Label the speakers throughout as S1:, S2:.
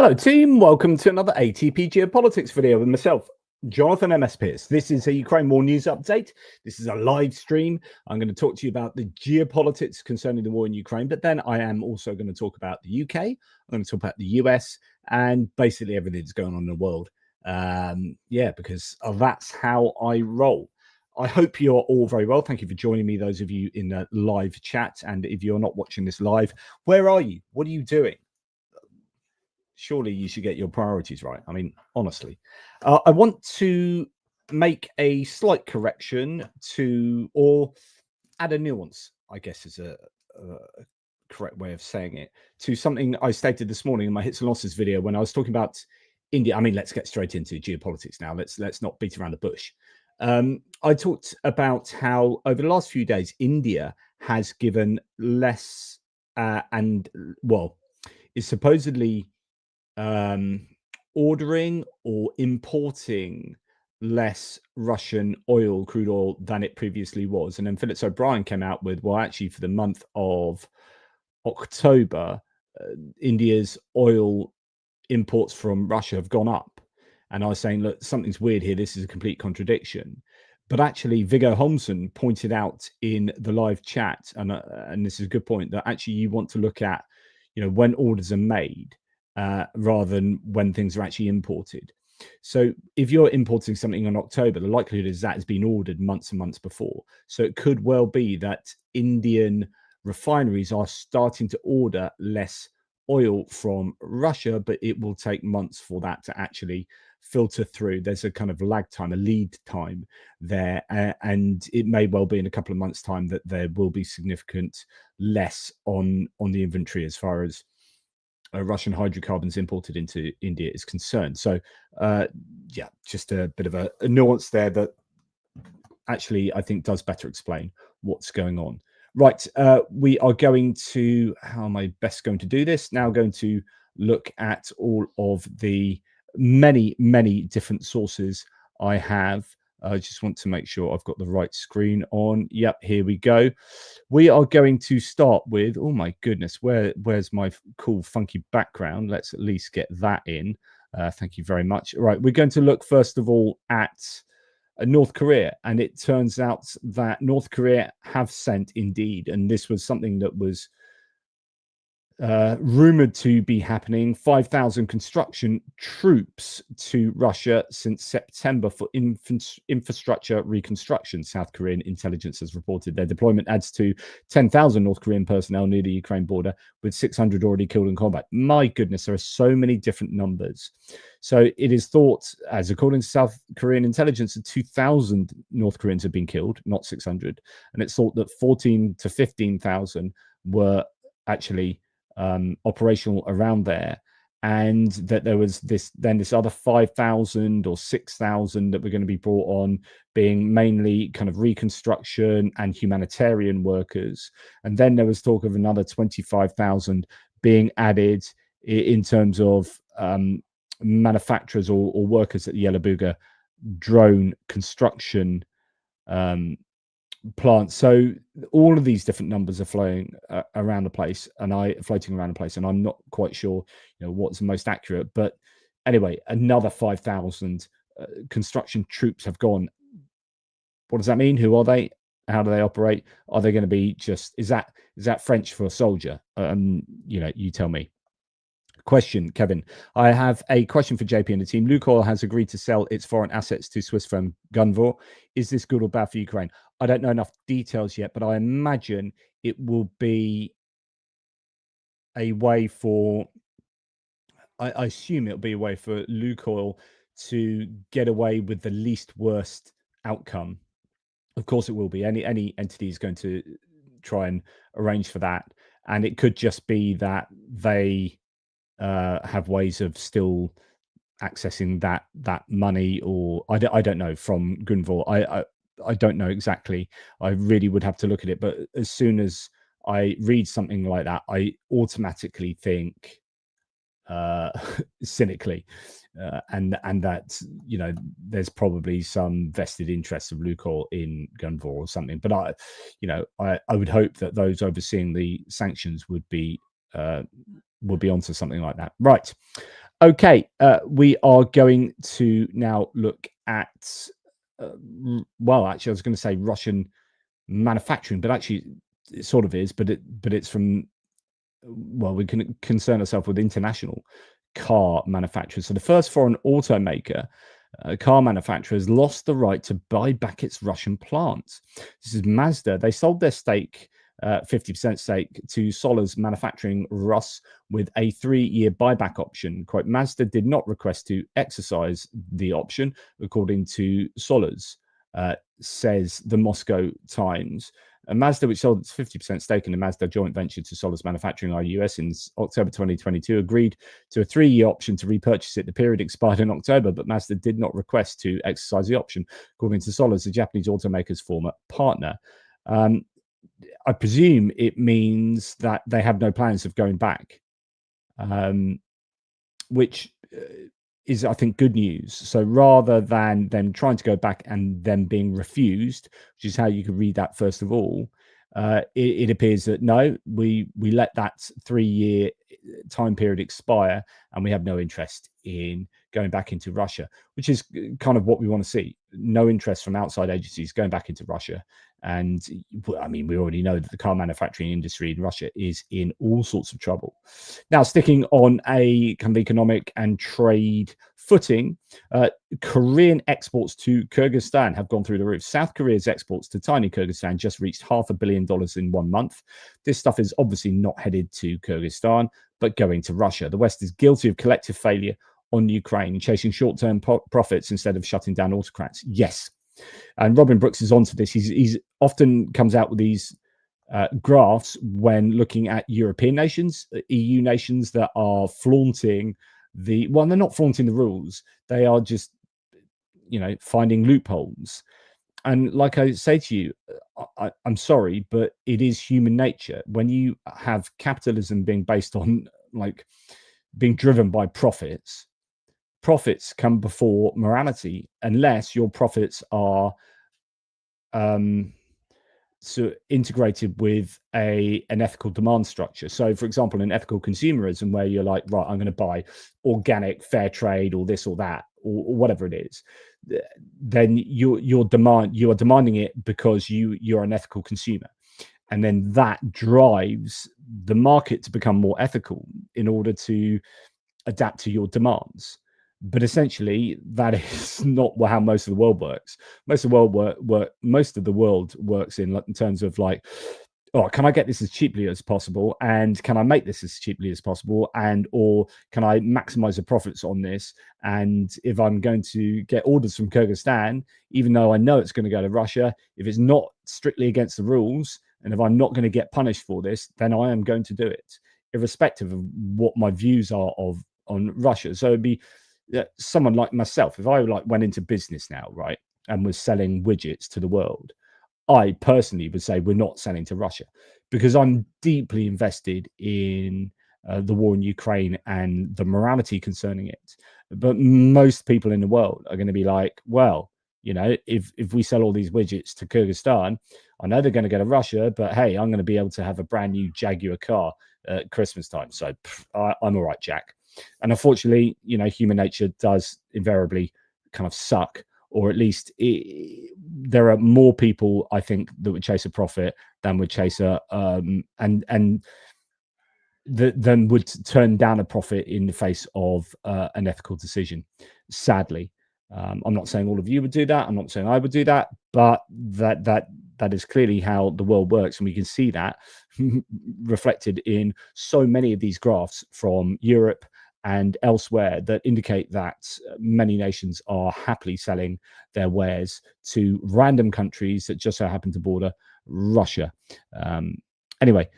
S1: Hello team, welcome to another ATP Geopolitics video with myself, Jonathan MS Pierce. This is a Ukraine war news update. This is a live stream. I'm going to talk to you about the geopolitics concerning the war in Ukraine, but then I am also going to talk about the UK, I'm going to talk about the US, and basically everything that's going on in the world. Because that's how I roll. I hope you're all very well. Thank you for joining me, those of you in the live chat. And if you're not watching this live, where are you? What are you doing? Surely you should get your priorities right. I mean, honestly, I want to make a slight correction or add a nuance, I guess is a correct way of saying it, to something I stated this morning in my hits and losses video when I was talking about India. I mean, let's get straight into geopolitics now. Let's not beat around the bush. I talked about how over the last few days, India has given less is supposedly ordering or importing less Russian oil, crude oil, than it previously was. And then Phillips O'Brien came out with, well, actually, for the month of October, India's oil imports from Russia have gone up. And I was saying, look, something's weird here. This is a complete contradiction. But actually, Viggo Holmsen pointed out in the live chat, and this is a good point, that actually you want to look at, when orders are made, rather than when things are actually imported. So if you're importing something in October, the likelihood is that has been ordered months and months before. So it could well be that Indian refineries are starting to order less oil from Russia, but it will take months for that to actually filter through. There's a kind of lag time, a lead time there, and it may well be in a couple of months' time that there will be significant less on the inventory as far as Russian hydrocarbons imported into India is concerned. So, just a bit of a nuance there that actually I think does better explain what's going on. Right, we are going to, how am I best going to do this? Now going to look at all of the many, many different sources I have. I just want to make sure I've got the right screen on. Yep, here we go. We are going to start with, oh my goodness, where's my cool funky background? Let's at least get that in. Thank you very much. All right, we're going to look first of all at North Korea, and it turns out that North Korea have sent indeed, and this was something that was rumored to be happening, 5,000 construction troops to Russia since September for infrastructure reconstruction. South Korean intelligence has reported their deployment adds to 10,000 North Korean personnel near the Ukraine border, with 600 already killed in combat. My goodness, there are so many different numbers. So it is thought, as according to South Korean intelligence, that 2,000 North Koreans have been killed, not 600. And it's thought that 14 to 15,000 were actually operational around there, and that there was this other 5,000 or 6,000 that were going to be brought on, being mainly kind of reconstruction and humanitarian workers. And then there was talk of another 25,000 being added in terms of manufacturers or workers at the Yelabuga drone construction plant. So all of these different numbers are floating around the place, and I'm not quite sure what's the most accurate. But anyway, another 5,000 construction troops have gone. What does that mean? Who are they? How do they operate? Are they going to be just, is that French for a soldier? You tell me. Question, Kevin. I have a question for JP and the team. Lukoil has agreed to sell its foreign assets to Swiss firm Gunvor. Is this good or bad for Ukraine? I don't know enough details yet, but I imagine it will be a way for, I assume it'll be a way for Lukoil to get away with the least worst outcome. Of course it will be. Any entity is going to try and arrange for that. And it could just be that they have ways of still accessing that money, or I don't know, from Gunvor. I don't know exactly. I really would have to look at it. But as soon as I read something like that, I automatically think cynically, and that there's probably some vested interest of Lukoil in Gunvor or something. But I would hope that those overseeing the sanctions would be onto something like that. Right. Okay, we are going to now look at, well, actually, I was going to say Russian manufacturing, but actually, it sort of is, but it's from, well, we can concern ourselves with international car manufacturers. So the first foreign automaker, car manufacturers, lost the right to buy back its Russian plants. This is Mazda. They sold their stake, 50% stake, to Solar's manufacturing Rus with a 3-year buyback option. Quote, Mazda did not request to exercise the option, according to Solar's, says the Moscow Times. Mazda, which sold its 50% stake in the Mazda joint venture to Solar's manufacturing US in October 2022, agreed to a 3-year option to repurchase it. The period expired in October, but Mazda did not request to exercise the option, according to Solar's, the Japanese automaker's former partner. I presume it means that they have no plans of going back, which is, I think, good news. So rather than them trying to go back and them being refused, which is how you could read that first of all, it appears that no, we let that 3-year time period expire and we have no interest in going back into Russia, which is kind of what we want to see. No interest from outside agencies going back into Russia. And I mean, we already know that the car manufacturing industry in Russia is in all sorts of trouble. Now, sticking on a kind of economic and trade footing, Korean exports to Kyrgyzstan have gone through the roof. South Korea's exports to tiny Kyrgyzstan just reached $500 million in 1 month. This stuff is obviously not headed to Kyrgyzstan, but going to Russia. The West is guilty of collective failure on Ukraine, chasing short-term profits instead of shutting down autocrats. Yes. And Robin Brooks is onto this. He's often comes out with these graphs when looking at European nations, EU nations that are flaunting they're not flaunting the rules. They are just, finding loopholes. And like I say to you, I'm sorry, but it is human nature. When you have capitalism being based on being driven by profits come before morality, unless your profits are so integrated with an ethical demand structure. So, for example, in ethical consumerism, where you're like, right, I'm going to buy organic, fair trade, or this or that, or whatever it is, then you are demanding it because you're an ethical consumer, and then that drives the market to become more ethical in order to adapt to your demands. But essentially, that is not how most of the world works. Most of the world works in terms of oh, can I get this as cheaply as possible, and can I make this as cheaply as possible, and or can I maximize the profits on this? And if I'm going to get orders from Kyrgyzstan, even though I know it's going to go to Russia, if it's not strictly against the rules, and if I'm not going to get punished for this, then I am going to do it, irrespective of what my views are on Russia. So it'd be someone like myself, if I went into business now, right, and was selling widgets to the world, I personally would say we're not selling to Russia, because I'm deeply invested in the war in Ukraine and the morality concerning it. But most people in the world are going to be like, well, if we sell all these widgets to Kyrgyzstan, I know they're going to go to Russia, but hey, I'm going to be able to have a brand new Jaguar car at Christmas time. So I'm all right, Jack. And unfortunately, human nature does invariably kind of suck, or at least there are more people, I think, that would chase a profit than would chase than would turn down a profit in the face of an ethical decision. Sadly, I'm not saying all of you would do that. I'm not saying I would do that, but that is clearly how the world works, and we can see that reflected in so many of these graphs from Europe and elsewhere that indicate that many nations are happily selling their wares to random countries that just so happen to border Russia. Anyway,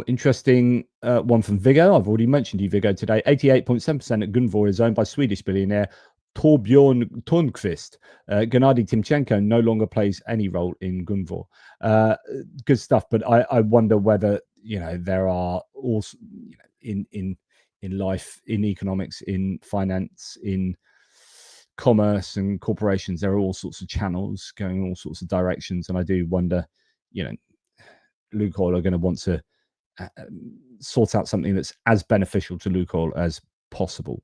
S1: interesting one from Viggo. I've already mentioned you, Viggo, today. 88.7% at Gunvor is owned by Swedish billionaire Torbjörn Törnqvist. Gennady Timchenko no longer plays any role in Gunvor. Good stuff, but I wonder whether there are also in life, in economics, in finance, in commerce and corporations, there are all sorts of channels going in all sorts of directions, and I do wonder, Lukoil are going to want to sort out something that's as beneficial to Lukoil as possible.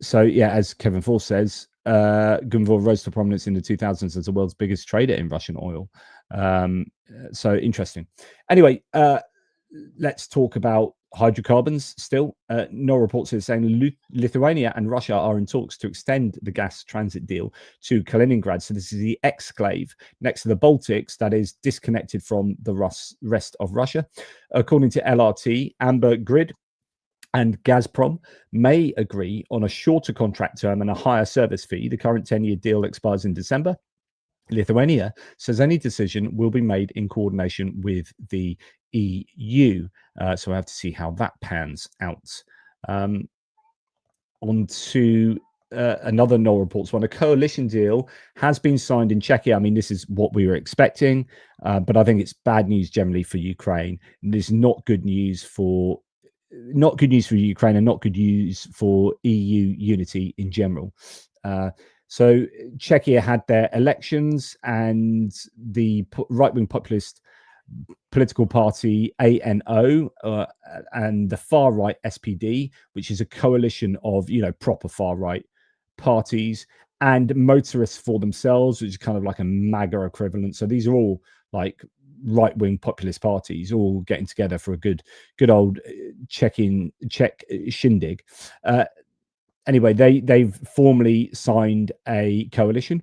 S1: So yeah, as Kevin Force says, Gunvor rose to prominence in the 2000s as the world's biggest trader in Russian oil. So interesting. Anyway, let's talk about hydrocarbons still. No reports are saying Lithuania and Russia are in talks to extend the gas transit deal to Kaliningrad. So this is the exclave next to the Baltics that is disconnected from the rest of Russia. According to LRT, Amber Grid and Gazprom may agree on a shorter contract term and a higher service fee. The current 10-year deal expires in December. Lithuania says any decision will be made in coordination with the EU. So I have to see how that pans out. On to another Null Reports one. A coalition deal has been signed in Czechia. I mean, this is what we were expecting, but I think it's bad news generally for Ukraine. This is not good news for Ukraine and not good news for EU unity in general. So Czechia had their elections, and the right-wing populist political party ANO and the far-right SPD, which is a coalition of, proper far-right parties, and motorists for themselves, which is kind of like a MAGA equivalent. So these are all like right-wing populist parties all getting together for a good old Czech shindig. Anyway, they've formally signed a coalition,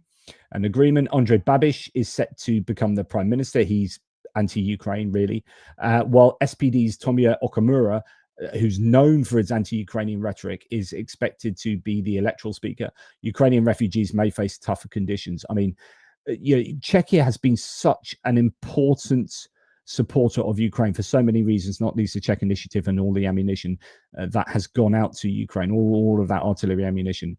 S1: an agreement. Andrej Babiš is set to become the prime minister. He's anti-Ukraine, really, while SPD's Tomio Okamura, who's known for its anti-Ukrainian rhetoric, is expected to be the electoral speaker. Ukrainian refugees may face tougher conditions. I mean, Czechia has been such an important supporter of Ukraine for so many reasons, not least the Czech initiative and all the ammunition that has gone out to Ukraine, all of that artillery ammunition.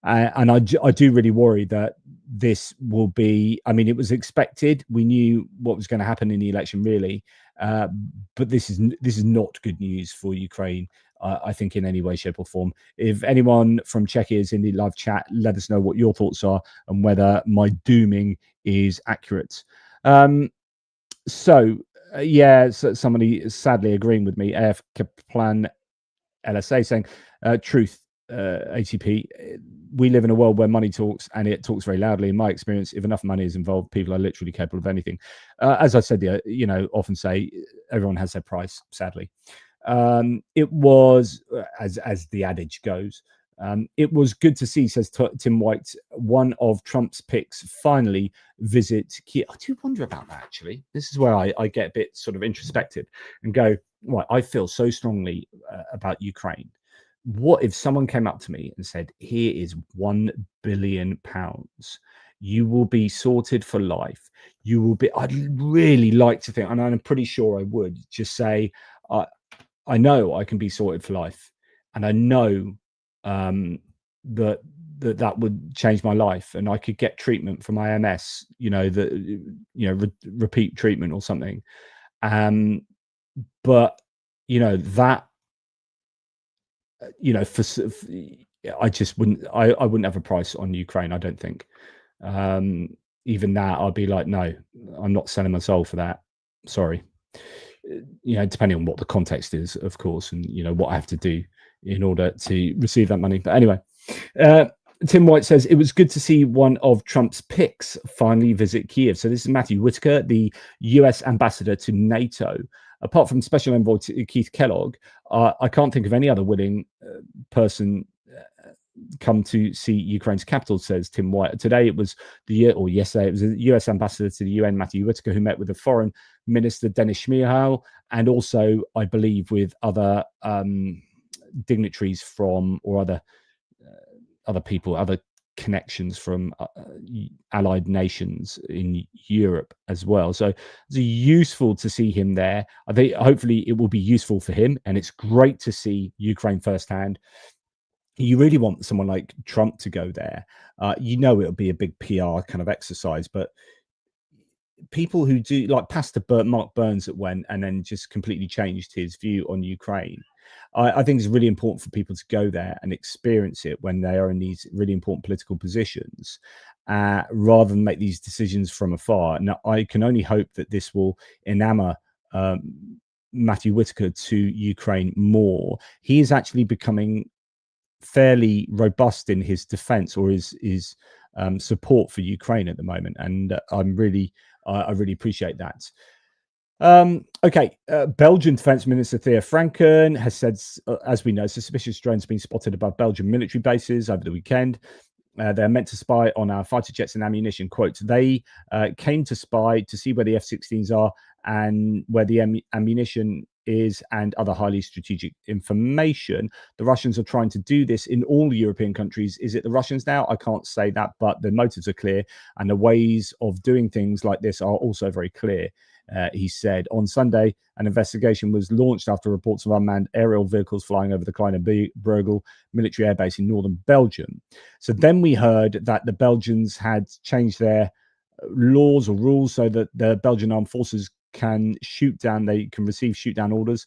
S1: And I do really worry that this will be, I mean, it was expected. We knew what was going to happen in the election, really. But this is not good news for Ukraine, I think, in any way, shape or form. If anyone from Czechia is in the live chat, let us know what your thoughts are and whether my dooming is accurate. So somebody sadly agreeing with me, AF Kaplan LSA, saying, truth, ATP, we live in a world where money talks, and it talks very loudly. In my experience, if enough money is involved, people are literally capable of anything. As I said, often say, everyone has their price, sadly. It was, as the adage goes, it was good to see, says Tim White, one of Trump's picks finally visit Kiev. I do wonder about that, actually. This is where I get a bit sort of introspective and go, right, I feel so strongly about Ukraine. What if someone came up to me and said, here is £1 billion. You will be sorted for life. You will be, I'd really like to think, and I'm pretty sure I would just say, I know I can be sorted for life. And I know that would change my life, and I could get treatment for my MS, repeat treatment or something. But that, I just wouldn't. I wouldn't have a price on Ukraine, I don't think. Even that, I'd be like, no, I'm not selling my soul for that. Sorry. Depending on what the context is, of course, and what I have to do in order to receive that money. But anyway, Tim White says it was good to see one of Trump's picks finally visit Kiev. So this is Matthew Whitaker, the US ambassador to NATO. Apart from Special Envoy Keith Kellogg, I can't think of any other willing person come to see Ukraine's capital, says Tim White. Today it was yesterday it was the US ambassador to the UN, Matthew Whitaker, who met with the foreign minister Denis Shmyhal, and also, I believe, with other dignitaries from, or other people, other connections from allied nations in Europe as well. So it's useful to see him there. I think hopefully it will be useful for him, and it's great to see Ukraine firsthand. You really want someone like Trump to go there. It'll be a big PR kind of exercise, but people who do, like Pastor Mark Burns, that went and then just completely changed his view on Ukraine. I think it's really important for people to go there and experience it when they are in these really important political positions, rather than make these decisions from afar. Now, I can only hope that this will enamor Matthew Whitaker to Ukraine more, he is actually becoming fairly robust in his defense or his support for Ukraine at the moment, and I really appreciate that. Okay, Belgian Defense Minister Thea Franken has said, as we know, suspicious drones have been spotted above Belgian military bases over the weekend. They're meant to spy on our fighter jets and ammunition. Quote, they came to spy to see where the F-16s are and where the ammunition is and other highly strategic information. The Russians are trying to do this in all European countries. Is it the Russians now? I can't say that, but the motives are clear and the ways of doing things like this are also very clear. He said on Sunday, an investigation was launched after reports of unmanned aerial vehicles flying over the Kleine Breugel military airbase in northern Belgium. So then we heard that the Belgians had changed their laws or rules so that the Belgian armed forces can shoot down, they can receive shoot down orders.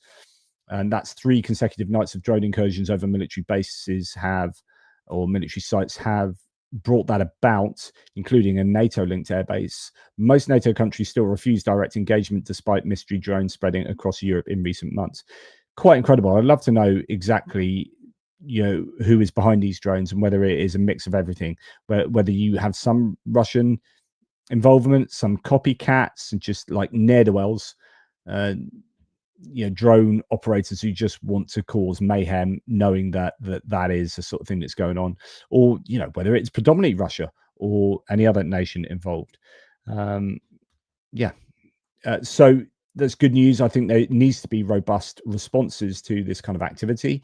S1: And that's 3 consecutive nights of drone incursions over military bases or military sites have brought that about, including a NATO-linked airbase. Most NATO countries still refuse direct engagement despite mystery drones spreading across Europe in recent months. Quite incredible. I'd love to know exactly, who is behind these drones and whether it is a mix of everything, whether you have some Russian involvement, some copycats, and just like ne'er-do-wells, drone operators who just want to cause mayhem, knowing that is the sort of thing that's going on, or whether it's predominantly Russia or any other nation involved. So that's good news. I think there needs to be robust responses to this kind of activity.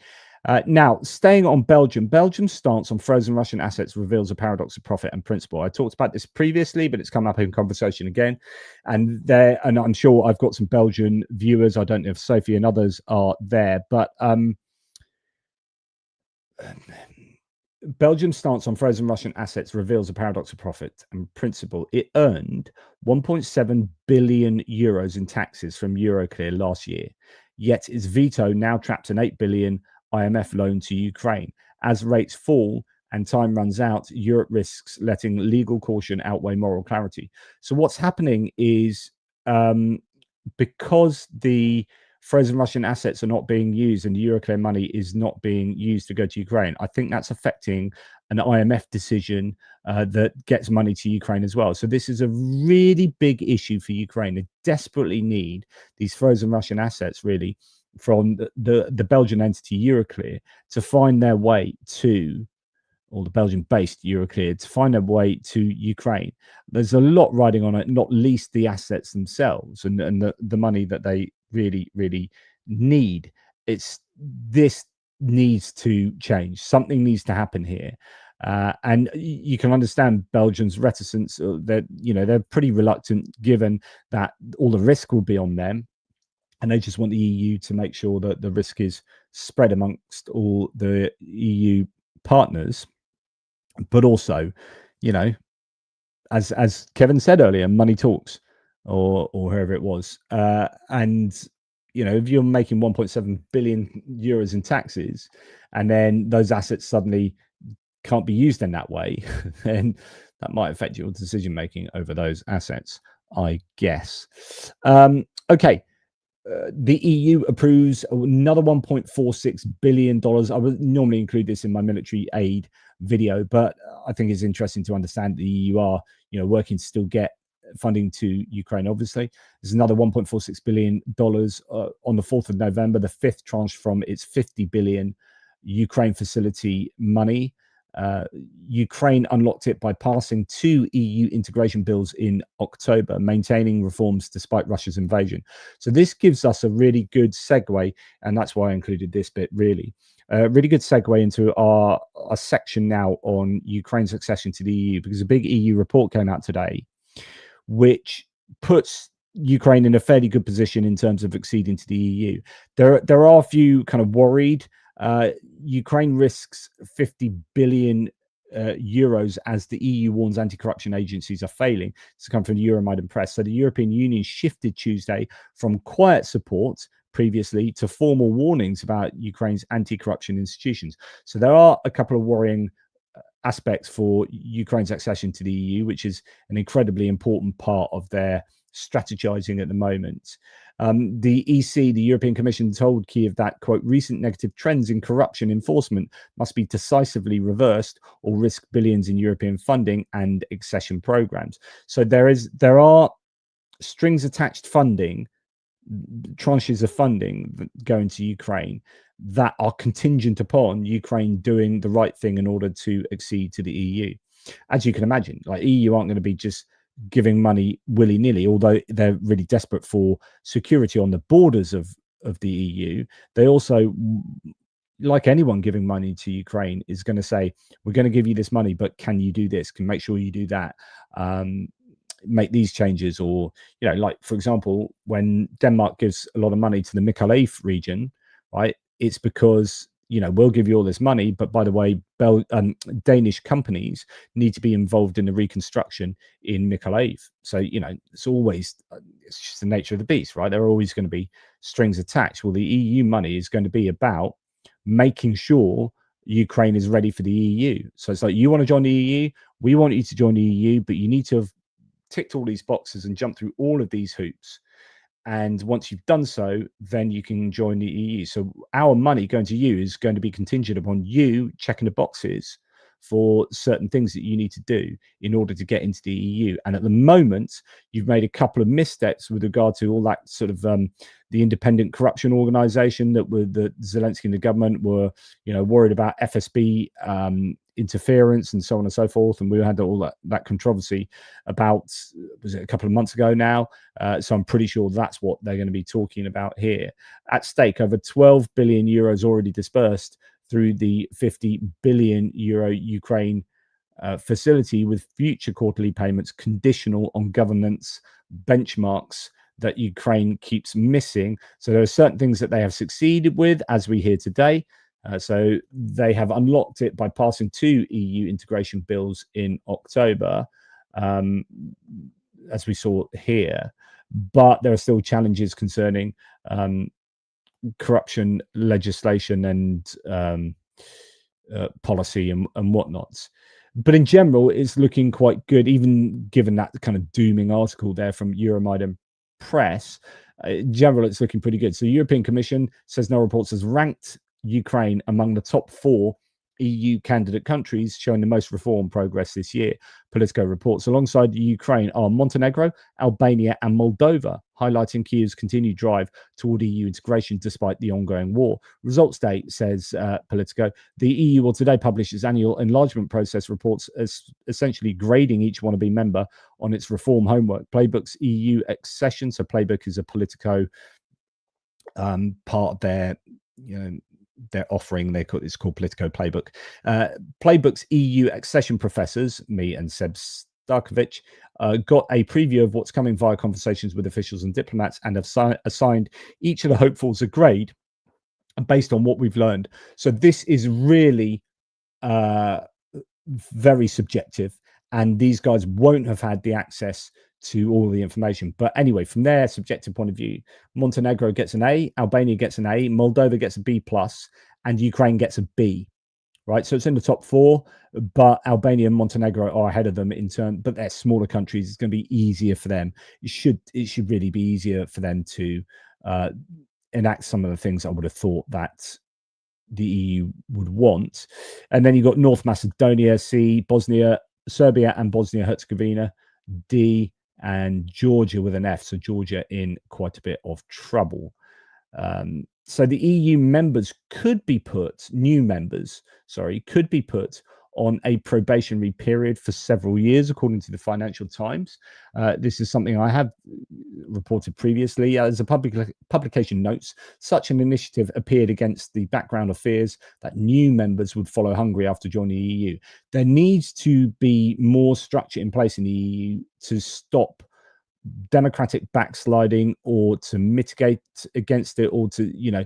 S1: Now, staying on Belgium's stance on frozen Russian assets reveals a paradox of profit and principle. I talked about this previously, but it's come up in conversation again. And I'm sure I've got some Belgian viewers. I don't know if Sophie and others are there, but Belgium's stance on frozen Russian assets reveals a paradox of profit and principle. It earned 1.7 billion euros in taxes from Euroclear last year, yet its veto now traps an 8 billion IMF loan to Ukraine. As rates fall and time runs out, Europe risks letting legal caution outweigh moral clarity. So what's happening is because the frozen Russian assets are not being used and the Euroclear money is not being used to go to Ukraine, I think that's affecting an IMF decision that gets money to Ukraine as well. So this is a really big issue for Ukraine. They desperately need these frozen Russian assets, really, from the Belgian entity Euroclear to find their way to, or the Belgian-based Euroclear, to find their way to Ukraine. There's a lot riding on it, not least the assets themselves and the money that they really, really need. This needs to change. Something needs to happen here. And you can understand Belgium's reticence. They're pretty reluctant, given that all the risk will be on them. And they just want the EU to make sure that the risk is spread amongst all the EU partners. But also, as Kevin said earlier, money talks, or whoever it was. And if you're making 1.7 billion euros in taxes, and then those assets suddenly can't be used in that way, then that might affect your decision making over those assets, I guess. Okay. The EU approves another $1.46 billion. I would normally include this in my military aid video, but I think it's interesting to understand the EU are, working to still get funding to Ukraine. Obviously, there's another $1.46 billion on the 4th of November, the 5th tranche from its $50 billion Ukraine facility money. Ukraine unlocked it by passing 2 EU integration bills in October, maintaining reforms despite Russia's invasion. So this gives us a really good segue, and that's why I included this bit, really. Really good segue into our section now on Ukraine's accession to the EU, because a big EU report came out today, which puts Ukraine in a fairly good position in terms of acceding to the EU. There are a few kind of worried. Ukraine risks 50 billion euros as the EU warns anti-corruption agencies are failing. This has come from the Euromaidan press. So the European Union shifted Tuesday from quiet support previously to formal warnings about Ukraine's anti-corruption institutions. So there are a couple of worrying aspects for Ukraine's accession to the EU, which is an incredibly important part of their strategizing at the moment. The EC, the European Commission, told Kyiv that, quote, recent negative trends in corruption enforcement must be decisively reversed or risk billions in European funding and accession programs. So there are strings attached funding, tranches of funding going to Ukraine that are contingent upon Ukraine doing the right thing in order to accede to the EU. As you can imagine, like EU aren't going to be just giving money willy-nilly, although they're really desperate for security on the borders of the EU. They also, like anyone giving money to Ukraine, is going to say, we're going to give you this money, but can you do this? Can make sure you do that? Make these changes, or, you know, like, for example, when Denmark gives a lot of money to the Mykolaiv region, right, it's because, you know, we'll give you all this money, but by the way, Danish companies need to be involved in the reconstruction in Mykolaiv. So, you know, it's just the nature of the beast, right? There are always going to be strings attached. Well, the EU money is going to be about making sure Ukraine is ready for the EU. So it's like, you want to join the EU, we want you to join the EU, but you need to have ticked all these boxes and jumped through all of these hoops. And once you've done so, then you can join the EU. So our money going to you is going to be contingent upon you checking the boxes for certain things that you need to do in order to get into the EU. And at the moment, you've made a couple of missteps with regard to all that sort of the independent corruption organization that Zelensky and the government were, you know, worried about FSB interference and so on and so forth. And we had all that controversy about, was it a couple of months ago now? So I'm pretty sure that's what they're going to be talking about here. At stake, over 12 billion euros already dispersed through the 50 billion euro Ukraine facility, with future quarterly payments conditional on governance benchmarks that Ukraine keeps missing. So there are certain things that they have succeeded with, as we hear today. So they have unlocked it by passing 2 EU integration bills in October, as we saw here. But there are still challenges concerning corruption legislation and policy and whatnots. But in general, it's looking quite good, even given that kind of dooming article there from Euromaidan Press. In general, it's looking pretty good. So the European Commission says no reports has ranked Ukraine among the top 4 EU candidate countries showing the most reform progress this year. Politico reports alongside Ukraine are Montenegro, Albania and Moldova, highlighting Kyiv's continued drive toward EU integration despite the ongoing war. Results day, says Politico. The EU will today publish its annual enlargement process reports, as essentially grading each wannabe member on its reform homework. Playbook's EU accession, so Playbook is a Politico part of their, you know, their offering. It's called Politico Playbook. Playbook's EU accession professors, me and Seb Starkovich, got a preview of what's coming via conversations with officials and diplomats, and have assigned each of the hopefuls a grade based on what we've learned. So this is really very subjective, and these guys won't have had the access to all the information. But anyway, from their subjective point of view, Montenegro gets an A, Albania gets an A, Moldova gets a B+, and Ukraine gets a B, right? So it's in the top 4, but Albania and Montenegro are ahead of them in turn, but they're smaller countries. It's going to be easier for them. It should really be easier for them to enact some of the things I would have thought that the EU would want. And then you've got North Macedonia, C, Bosnia, Serbia and Bosnia-Herzegovina, D, and Georgia with an F. So Georgia in quite a bit of trouble. So the EU members could be put, new members, sorry, could be put on a probationary period for several years, according to the Financial Times. This is something I have reported previously. As a publication notes, such an initiative appeared against the background of fears that new members would follow Hungary after joining the EU. There needs to be more structure in place in the EU to stop democratic backsliding, or to mitigate against it, or to, you know,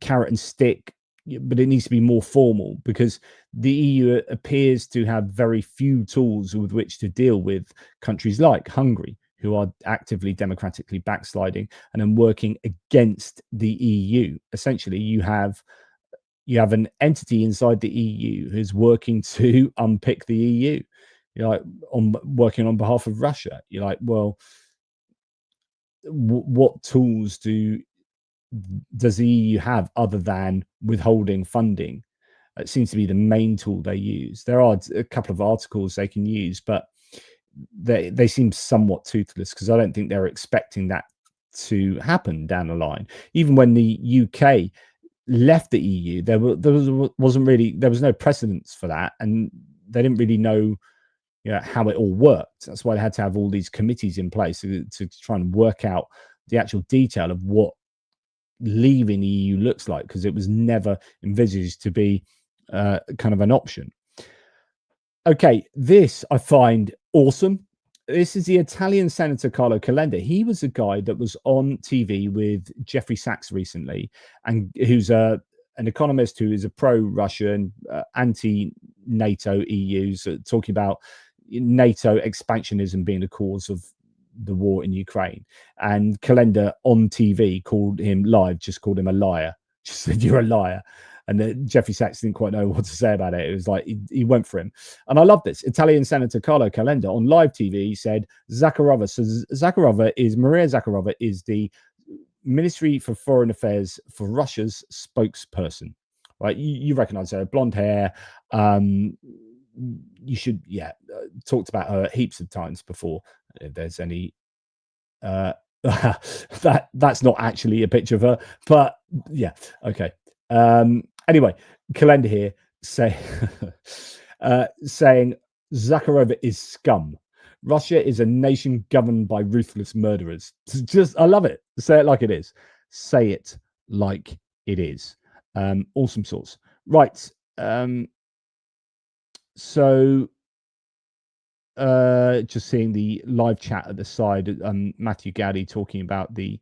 S1: carrot and stick. But it needs to be more formal, because the EU appears to have very few tools with which to deal with countries like Hungary, who are actively democratically backsliding and then working against the EU. Essentially, you have an entity inside the EU who's working to unpick the EU. You're like, working on behalf of Russia. You're like, well, what tools does the EU have other than withholding funding? It seems to be the main tool they use. There are a couple of articles they can use, but they seem somewhat toothless, because I don't think they're expecting that to happen down the line. Even when the UK left the EU, there was no precedence for that, and they didn't really know how it all worked. That's why they had to have all these committees in place to try and work out the actual detail of what leaving the EU looks like, because it was never envisaged to be kind of an option. Okay, this I find awesome. This is the Italian Senator Carlo Calenda. He was a guy that was on TV with Jeffrey Sachs recently, and who's an economist who is a pro-Russian, anti-NATO EU, talking about NATO expansionism being the cause of the war in Ukraine. And Calenda on TV called him a liar. Just said, "You're a liar." And Jeffrey Sachs didn't quite know what to say about it. It was like he went for him. And I love this. Italian Senator Carlo Calenda on live TV said Zakharova. So Maria Zakharova is the Ministry for Foreign Affairs for Russia's spokesperson. Right? You recognize her, blonde hair. You should, talked about her heaps of times before. If there's any that's not actually a picture of her, but yeah, okay. Anyway, Calenda here saying Zakharova is scum. Russia is a nation governed by ruthless murderers. I love it. Say it like it is. Say it like it is. Awesome source. Right. So just seeing the live chat at the side, Matthew Gowdy talking about the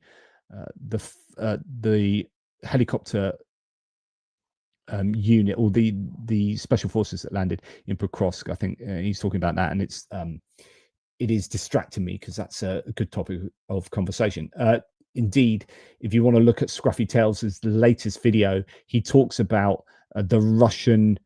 S1: helicopter unit, or the special forces that landed in Pokrovsk. I think he's talking about that, and it is distracting me, because that's a good topic of conversation. Indeed, if you want to look at Scruffy Tales' latest video, he talks about the Russian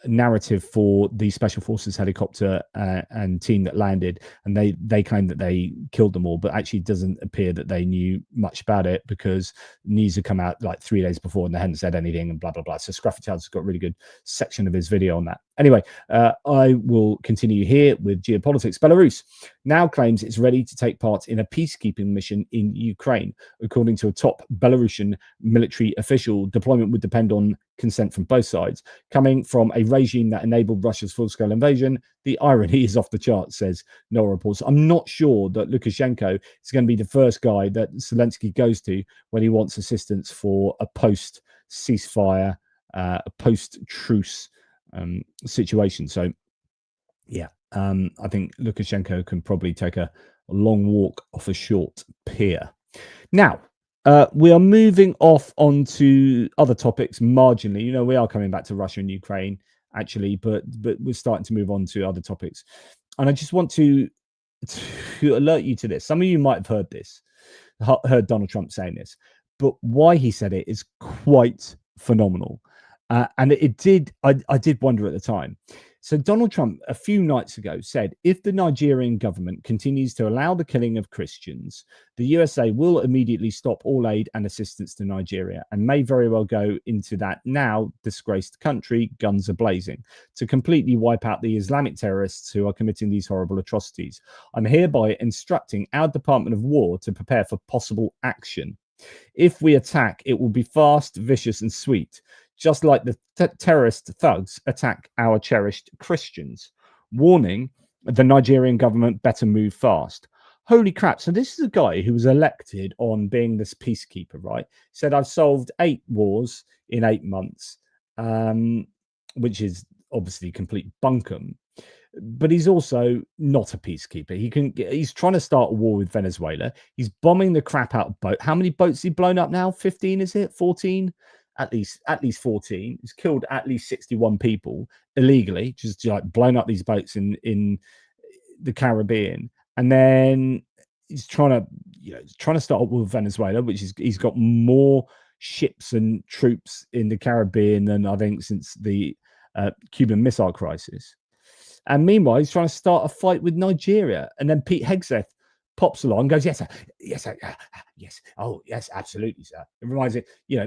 S1: narrative for the special forces helicopter and team that landed, and they claim that they killed them all, but actually it doesn't appear that they knew much about it, because news had come out like 3 days before and they hadn't said anything, and blah blah blah. So Scruffy Tales has got a really good section of his video on that. Anyway, I will continue here with Geopolitics. Belarus now claims it's ready to take part in a peacekeeping mission in Ukraine. According to a top Belarusian military official, deployment would depend on consent from both sides. Coming from a regime that enabled Russia's full-scale invasion, the irony is off the charts, says Noah reports. I'm not sure that Lukashenko is going to be the first guy that Zelensky goes to when he wants assistance for a post-ceasefire, a post-truce situation. So, yeah, I think Lukashenko can probably take a long walk off a short pier. Now, we are moving off onto other topics marginally. We are coming back to Russia and Ukraine, actually, but we're starting to move on to other topics. And I just want to alert you to this. Some of you might have heard Donald Trump saying this, but why he said it is quite phenomenal. And I did wonder at the time. So Donald Trump, a few nights ago, said if the Nigerian government continues to allow the killing of Christians, the USA will immediately stop all aid and assistance to Nigeria, and may very well go into that now disgraced country, guns a-blazing, to completely wipe out the Islamic terrorists who are committing these horrible atrocities. I'm hereby instructing our Department of War to prepare for possible action. If we attack, it will be fast, vicious, and sweet, just like the terrorist thugs attack our cherished Christians. Warning, the Nigerian government better move fast. Holy crap. So this is a guy who was elected on being this peacekeeper, right? Said, I've solved 8 wars in 8 months, which is obviously complete bunkum. But he's also not a peacekeeper. He's trying to start a war with Venezuela. He's bombing the crap out of boats. How many boats has he blown up now? 15, is it? 14? At least 14. He's killed at least 61 people illegally, just like blown up these boats in the Caribbean. And then he's trying to start a war with Venezuela, which is, he's got more ships and troops in the Caribbean than I think since the Cuban Missile Crisis. And meanwhile, he's trying to start a fight with Nigeria. And then Pete Hegseth pops along, goes, yes, sir. Yes, sir. Yes. Oh, yes, absolutely, sir. It reminds me,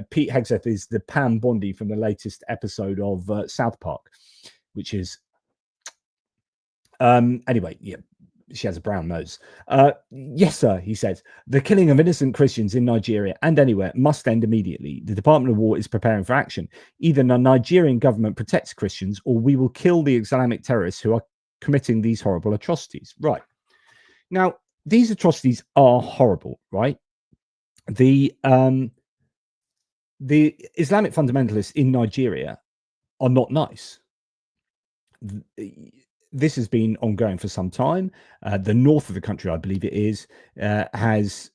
S1: Pete Hegseth is the Pam Bondi from the latest episode of South Park, which is, anyway, yeah, she has a brown nose. Yes, sir, he says. The killing of innocent Christians in Nigeria and anywhere must end immediately. The Department of War is preparing for action. Either the Nigerian government protects Christians or we will kill the Islamic terrorists who are committing these horrible atrocities. Right. Now, these atrocities are horrible, right? The Islamic fundamentalists in Nigeria are not nice. This has been ongoing for some time. The north of the country, I believe it is, has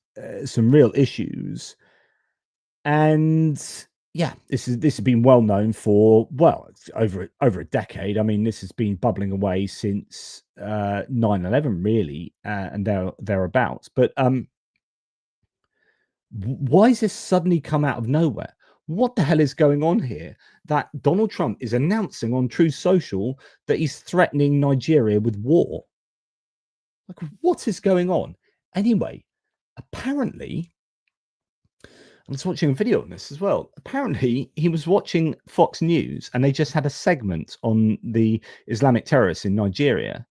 S1: some real issues. And yeah, this has been well known for, over a decade. I mean, this has been bubbling away since 9/11, really, and thereabouts. But why has this suddenly come out of nowhere? What the hell is going on here that Donald Trump is announcing on Truth Social that he's threatening Nigeria with war? Like, what is going on? Anyway, apparently, I was watching a video on this as well. Apparently, he was watching Fox News and they just had a segment on the Islamic terrorists in Nigeria.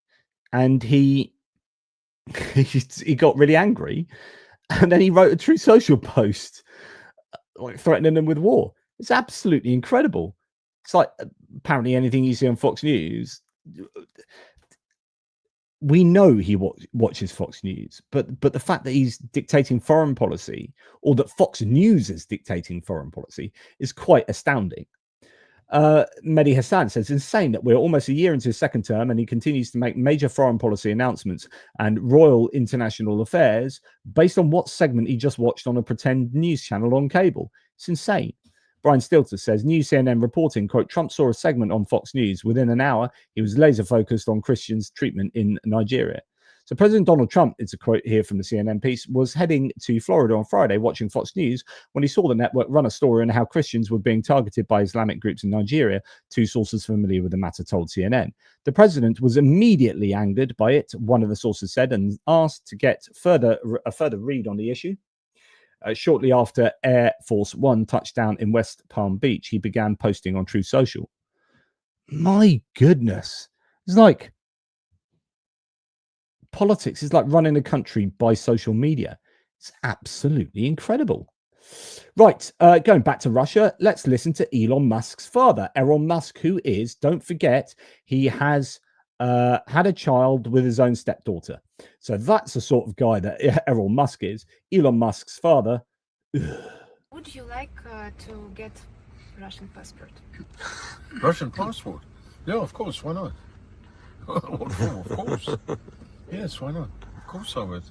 S1: And he got really angry. And then he wrote a Truth Social post like threatening them with war. It's absolutely incredible. It's like, apparently anything you see on Fox News, we know he watches Fox News, but the fact that he's dictating foreign policy, or that Fox News is dictating foreign policy, is quite astounding. Mehdi Hassan says, insane that we're almost a year into his second term and he continues to make major foreign policy announcements and royal international affairs based on what segment he just watched on a pretend news channel on cable. It's insane. Brian Stilter says, new CNN reporting, quote, Trump saw a segment on Fox News. Within an hour, he was laser focused on Christians' treatment in Nigeria. So President Donald Trump, it's a quote here from the CNN piece, was heading to Florida on Friday watching Fox News when he saw the network run a story on how Christians were being targeted by Islamic groups in Nigeria, two sources familiar with the matter told CNN. The president was immediately angered by it, one of the sources said, and asked to get a further read on the issue. Shortly after Air Force One touched down in West Palm Beach, he began posting on Truth Social. My goodness. It's like politics is like running a country by social media. It's absolutely incredible. Right, going back to Russia, let's listen to Elon Musk's father, Elon Musk, who is, don't forget, he has had a child with his own stepdaughter. So that's the sort of guy that Elon Musk is. Elon Musk's father.
S2: Would you like to get Russian passport?
S3: Russian passport? Yeah, of course. Why not? What for? Of course. Yes, why not? Of course I would.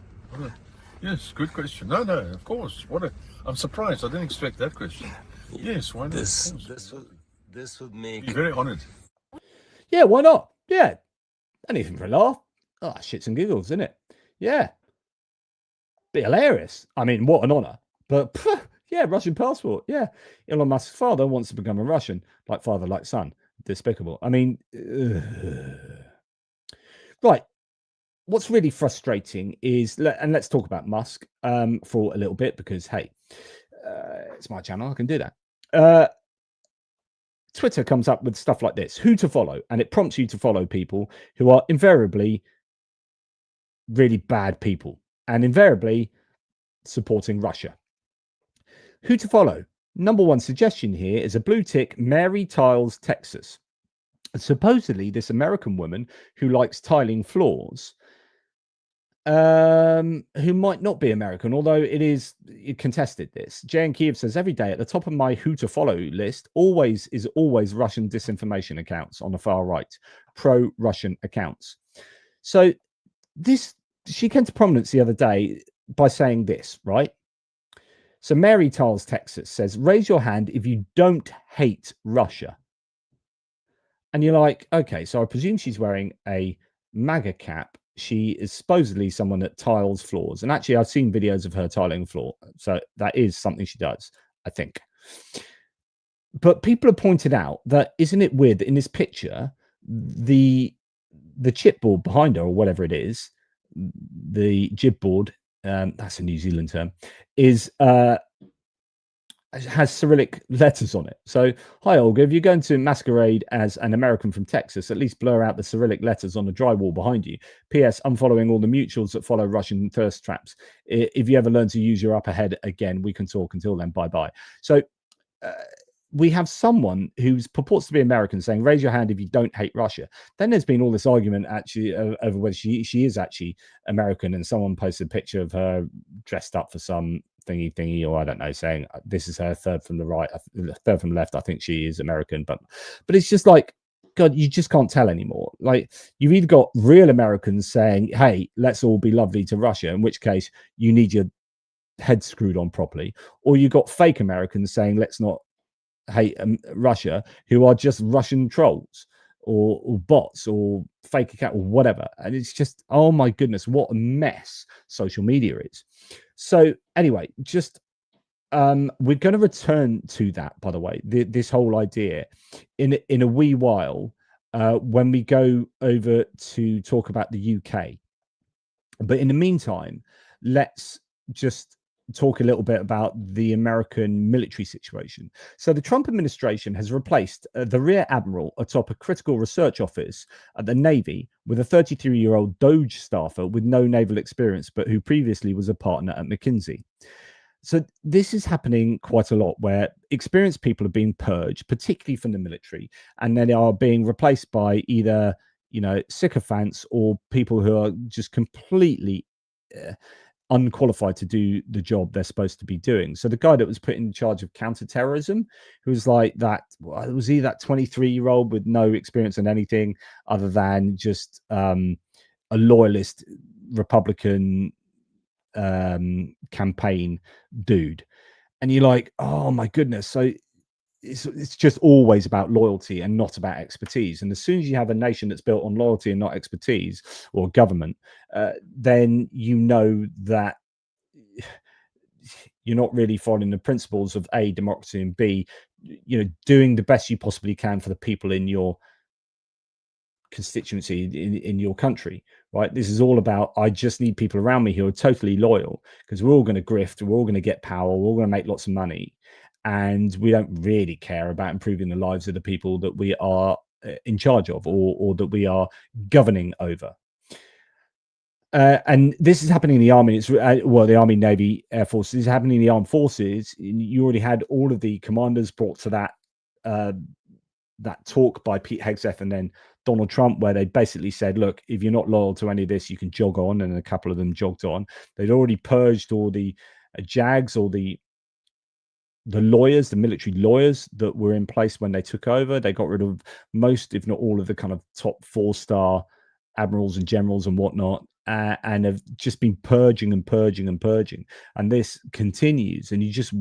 S3: Yes, good question. No, of course. I'm surprised. I didn't expect that question. Yes, why not?
S4: This would make
S3: be very honoured.
S1: Yeah, why not? Yeah. Anything for a laugh. Oh, shits and giggles, isn't it? Yeah. Be hilarious. I mean, what an honour. But yeah, Russian passport. Yeah. Elon Musk's father wants to become a Russian. Like father, like son. Despicable. I mean, right. What's really frustrating is, and let's talk about Musk for a little bit, because, hey, it's my channel. I can do that. Twitter comes up with stuff like this, who to follow, and it prompts you to follow people who are invariably really bad people and invariably supporting Russia. Who to follow? Number one suggestion here is a blue tick, Mary Tiles, Texas. Supposedly, this American woman who likes tiling floors, who might not be American, although it contested this. Jay Kiev says, every day at the top of my who to follow list is always Russian disinformation accounts on the far right, pro-Russian accounts. So she came to prominence the other day by saying this, right? So Mary Tiles, Texas says, raise your hand if you don't hate Russia. And you're like, okay, so I presume she's wearing a MAGA cap. She is supposedly someone that tiles floors. And actually, I've seen videos of her tiling floor. So that is something she does, I think. But people have pointed out that, isn't it weird that in this picture, the chipboard behind her, or whatever it is, the jib board, that's a New Zealand term, has Cyrillic letters on it. So, hi Olga, if you're going to masquerade as an American from Texas, at least blur out the Cyrillic letters on the drywall behind you. P.S. I'm following all the mutuals that follow Russian thirst traps. If you ever learn to use your upper head again, we can talk. Until then, bye-bye. So we have someone who's purports to be American saying, raise your hand if you don't hate Russia. Then there's been all this argument actually over whether she is actually American, and someone posted a picture of her dressed up for some thingy, or I don't know, saying this is her third from the right, third from the left. I think she is American, but it's just like, God, you just can't tell anymore. Like, you've either got real Americans saying, hey, let's all be lovely to Russia, in which case you need your head screwed on properly, or you got fake Americans saying, let's not hate Russia, who are just Russian trolls or bots or fake account or whatever. And it's just, oh my goodness, what a mess social media is. So anyway, just we're going to return to that, by the way, this whole idea in a wee while when we go over to talk about the UK. But in the meantime, let's just talk a little bit about the American military situation. So the Trump administration has replaced the rear admiral atop a critical research office at the Navy with a 33-year-old Doge staffer with no naval experience, but who previously was a partner at McKinsey. So this is happening quite a lot, where experienced people are being purged, particularly from the military, and then are being replaced by either, you know, sycophants or people who are just completely unqualified to do the job they're supposed to be doing. So the guy that was put in charge of counterterrorism, who was like that, was he that 23-year-old with no experience in anything other than just a loyalist Republican campaign dude? And you're like, oh my goodness. So it's just always about loyalty and not about expertise. And as soon as you have a nation that's built on loyalty and not expertise, or government, then you know that you're not really following the principles of A, democracy, and B, you know, doing the best you possibly can for the people in your constituency, in your country, right? This is all about, I just need people around me who are totally loyal, because we're all going to grift, we're all going to get power, we're all going to make lots of money, and we don't really care about improving the lives of the people that we are in charge of, or that we are governing over. And this is happening in the army. It's well, the army, navy, air force. This is happening in the armed forces. You already had all of the commanders brought to that that talk by Pete Hegseth and then Donald Trump, where they basically said, look, if you're not loyal to any of this, you can jog on. And a couple of them jogged on. They'd already purged all the JAGs, or the lawyers, the military lawyers that were in place when they took over. They got rid of most, if not all, of the kind of top 4-star admirals and generals and whatnot, and have just been purging and purging and purging. And this continues, and you just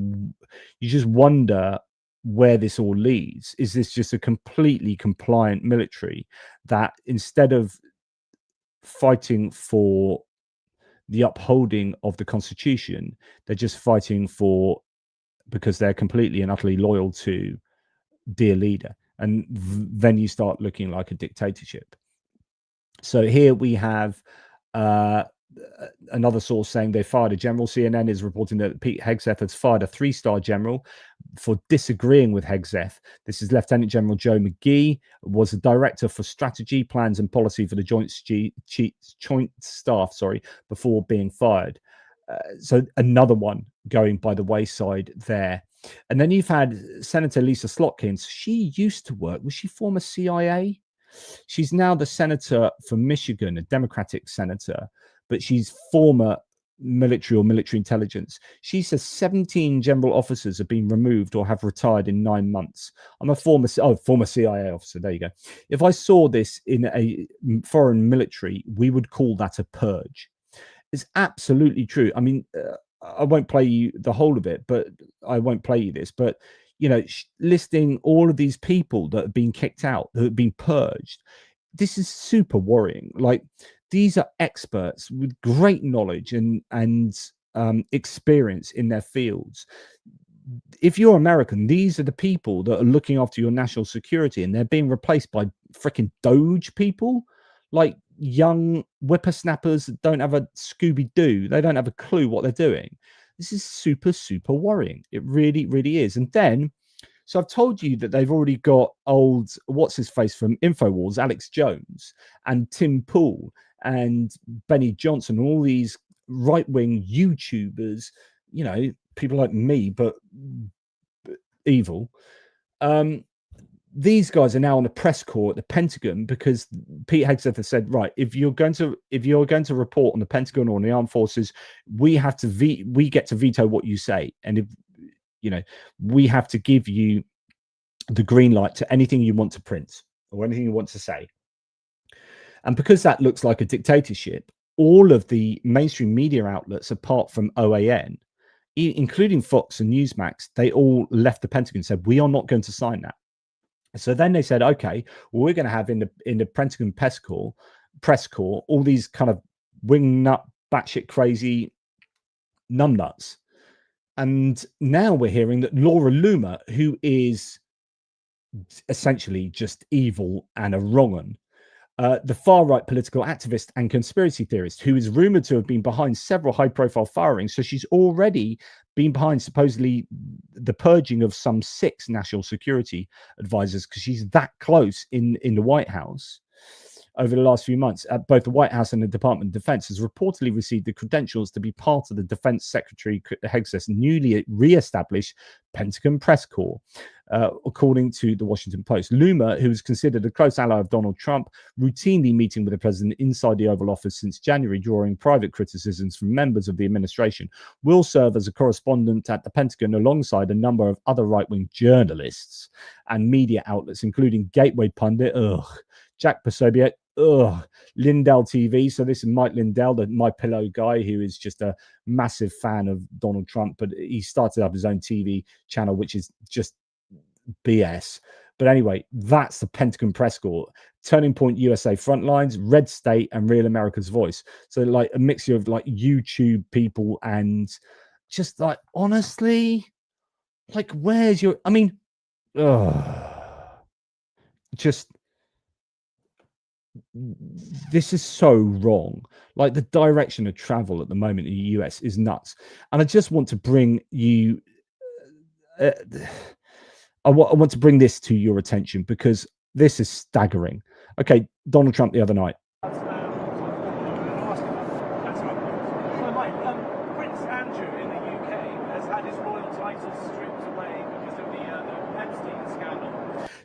S1: wonder where this all leads. Is this just a completely compliant military that, instead of fighting for the upholding of the Constitution, they're just fighting for, because they're completely and utterly loyal to dear leader? And then you start looking like a dictatorship. So here we have another source saying they fired a general. CNN is reporting that Pete Hegseth has fired a 3-star general for disagreeing with Hegseth. This is Lieutenant General Joe McGee, was a director for strategy, plans and policy for the Joint Staff, before being fired. So another one going by the wayside there. And then you've had Senator Lisa Slotkin. She used to work, was she former CIA? She's now the senator for Michigan, a Democratic senator, but she's former military or military intelligence. She says 17 general officers have been removed or have retired in 9 months. I'm a former CIA officer. There you go. If I saw this in a foreign military, we would call that a purge. It's absolutely true. I mean, I won't play you the whole of it, but I won't play you this, but you know, listing all of these people that have been kicked out, that have been purged. This is super worrying. Like, these are experts with great knowledge and experience in their fields. If you're American, these are the people that are looking after your national security, and they're being replaced by freaking Doge people. Like, young whippersnappers that don't have a Scooby-Doo. They don't have a clue what they're doing. This is super, super worrying. It really, really is. And then, so I've told you that they've already got old, what's his face from InfoWars, Alex Jones, and Tim Pool, and Benny Johnson, all these right-wing YouTubers, you know, people like me, but evil. These guys are now on a press corps at the Pentagon because Pete Hegseth has said, right, if you're going to report on the Pentagon or on the armed forces, we get to veto what you say, and if you know, we have to give you the green light to anything you want to print or anything you want to say. And because that looks like a dictatorship, all of the mainstream media outlets, apart from OAN, including Fox and Newsmax, they all left the Pentagon and said, we are not going to sign that. So then they said, okay, well, we're going to have in the Pentagon press corps all these kind of wing nut, batshit crazy numbnuts. And now we're hearing that Laura Loomer, who is essentially just evil and a wrong-un, the far-right political activist and conspiracy theorist, who is rumored to have been behind several high-profile firings. So she's already been behind supposedly the purging of some 6 national security advisors, because she's that close in the White House. Over the last few months, both the White House and the Department of Defense has reportedly received the credentials to be part of the Defense Secretary Hegseth's newly re-established Pentagon press corps, according to the Washington Post. Loomer, who is considered a close ally of Donald Trump, routinely meeting with the president inside the Oval Office since January, drawing private criticisms from members of the administration, will serve as a correspondent at the Pentagon alongside a number of other right-wing journalists and media outlets, including Gateway Pundit, Jack Posobiec, Lindell TV. So this is Mike Lindell, the My Pillow guy, who is just a massive fan of Donald Trump, but he started up his own TV channel, which is just BS. But anyway, that's the Pentagon press corps. Turning Point USA Frontlines, Red State, and Real America's Voice. So like a mixture of like YouTube people and just like, honestly, like, where's your, I mean, just, this is so wrong. Like, the direction of travel at the moment in the US is nuts. And I just want to bring you, I want to bring this to your attention because this is staggering. Okay, Donald Trump the other night.
S5: Prince Andrew in the UK has had his royal titles stripped away because of the Epstein scandal.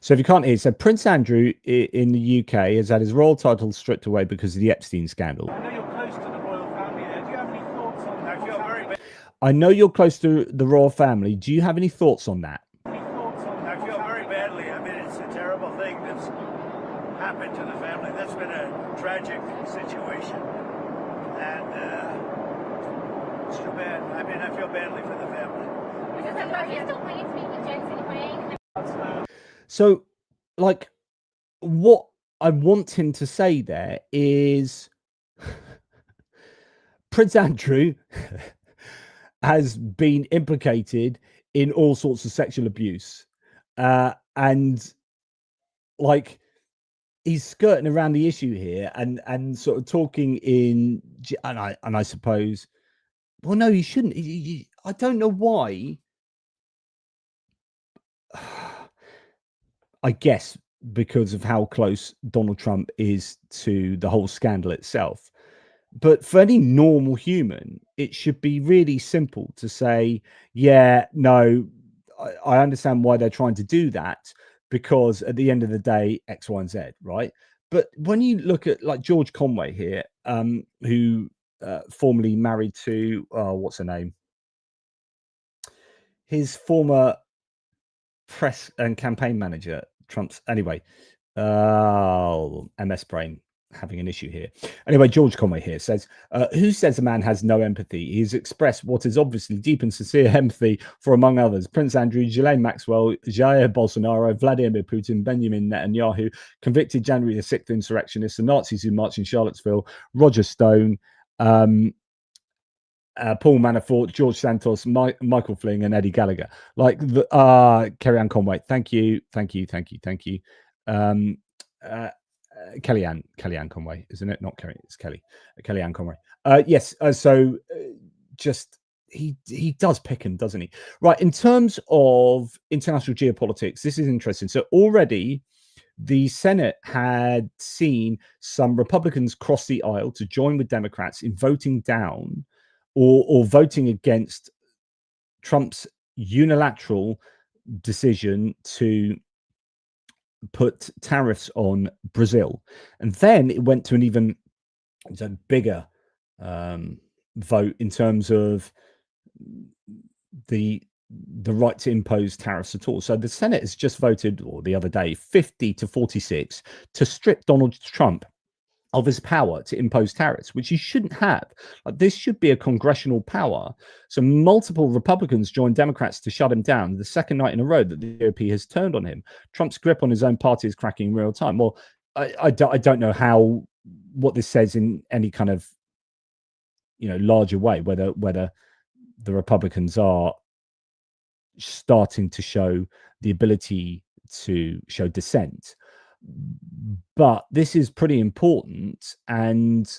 S1: So if you can't hear, so Prince Andrew in the UK has had his royal titles stripped away because of the Epstein scandal.
S5: I know you're close to the royal family there. Do you have any thoughts on that?
S1: I know you're close to the royal family. Do you have any thoughts on that?
S6: I feel very badly. I mean, it's a terrible thing that's happened to the family. That's been a tragic situation. And it's too bad. I mean, I feel badly for the family.
S1: So, like, what I want him to say there is Prince Andrew has been implicated in all sorts of sexual abuse. And like, he's skirting around the issue here and sort of talking in, and I suppose, well, no, he shouldn't. I don't know why. I guess because of how close Donald Trump is to the whole scandal itself. But for any normal human, it should be really simple to say, yeah, no, I understand why they're trying to do that, because at the end of the day, X, Y, and Z, right? But when you look at like George Conway here, who formerly married to, what's her name? His former press and campaign manager, Trump's, anyway, MS Brain having an issue here. Anyway, George Conway here says, who says a man has no empathy? He's expressed what is obviously deep and sincere empathy for, among others, Prince Andrew, Ghislaine Maxwell, Jair Bolsonaro, Vladimir Putin, Benjamin Netanyahu, convicted January the 6th insurrectionists, the Nazis who marched in Charlottesville, Roger Stone, Paul Manafort, George Santos, Michael Fling, and Eddie Gallagher. Like, Kerry Ann Conway, thank you. Kellyanne Conway, isn't it? Not Kerry, it's Kellyanne Conway. Yes. Just he does pick him, doesn't he? Right. In terms of international geopolitics, this is interesting. So already the Senate had seen some Republicans cross the aisle to join with Democrats in voting down or voting against Trump's unilateral decision to put tariffs on Brazil. And then it went to an even bigger vote in terms of the right to impose tariffs at all. So the Senate has just voted, or the other day, 50 to 46 to strip Donald Trump of his power to impose tariffs, which he shouldn't have. Like, this should be a congressional power. So multiple Republicans joined Democrats to shut him down the second night in a row that the GOP has turned on him. Trump's grip on his own party is cracking in real time. Well, I don't know what this says in any kind of larger way, whether the Republicans are starting to show the ability to show dissent. But this is pretty important, and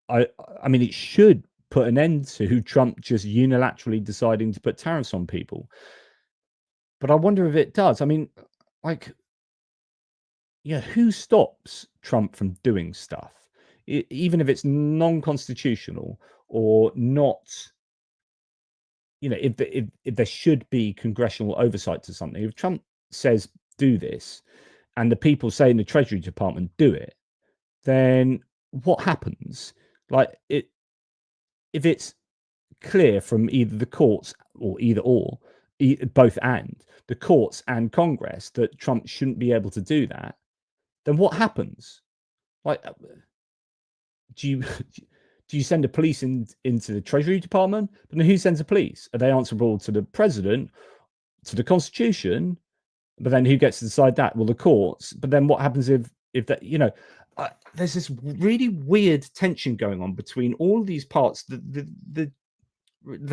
S1: I mean, it should put an end to Trump just unilaterally deciding to put tariffs on people. But I wonder if it does. I mean, who stops Trump from doing stuff, even if it's non-constitutional or not? If there should be congressional oversight to something, if Trump says do this, and the people say in the Treasury Department do it, then what happens? If it's clear from either the courts or both and the courts and Congress that Trump shouldn't be able to do that, then what happens? Do you send the police into the Treasury Department? But then who sends the police? Are they answerable to the president, to the Constitution? But then who gets to decide that? Well, the courts. But then what happens if that? There's this really weird tension going on between all these parts. The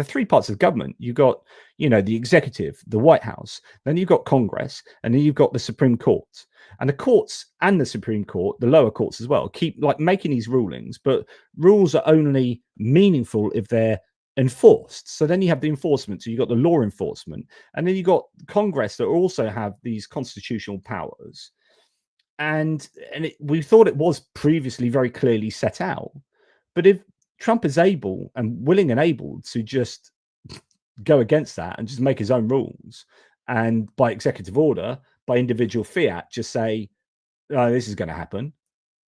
S1: three parts of government. You've got the executive, the White House. Then you've got Congress, and then you've got the Supreme Court. And the courts and the Supreme Court, the lower courts as well, keep making these rulings, but rules are only meaningful if they're enforced. So then you have the enforcement. So you've got the law enforcement, and then you've got Congress that also have these constitutional powers. And we thought it was previously very clearly set out. But if Trump is able and willing and able to just go against that and just make his own rules, and by executive order, by individual fiat, just say, "Oh, this is going to happen,"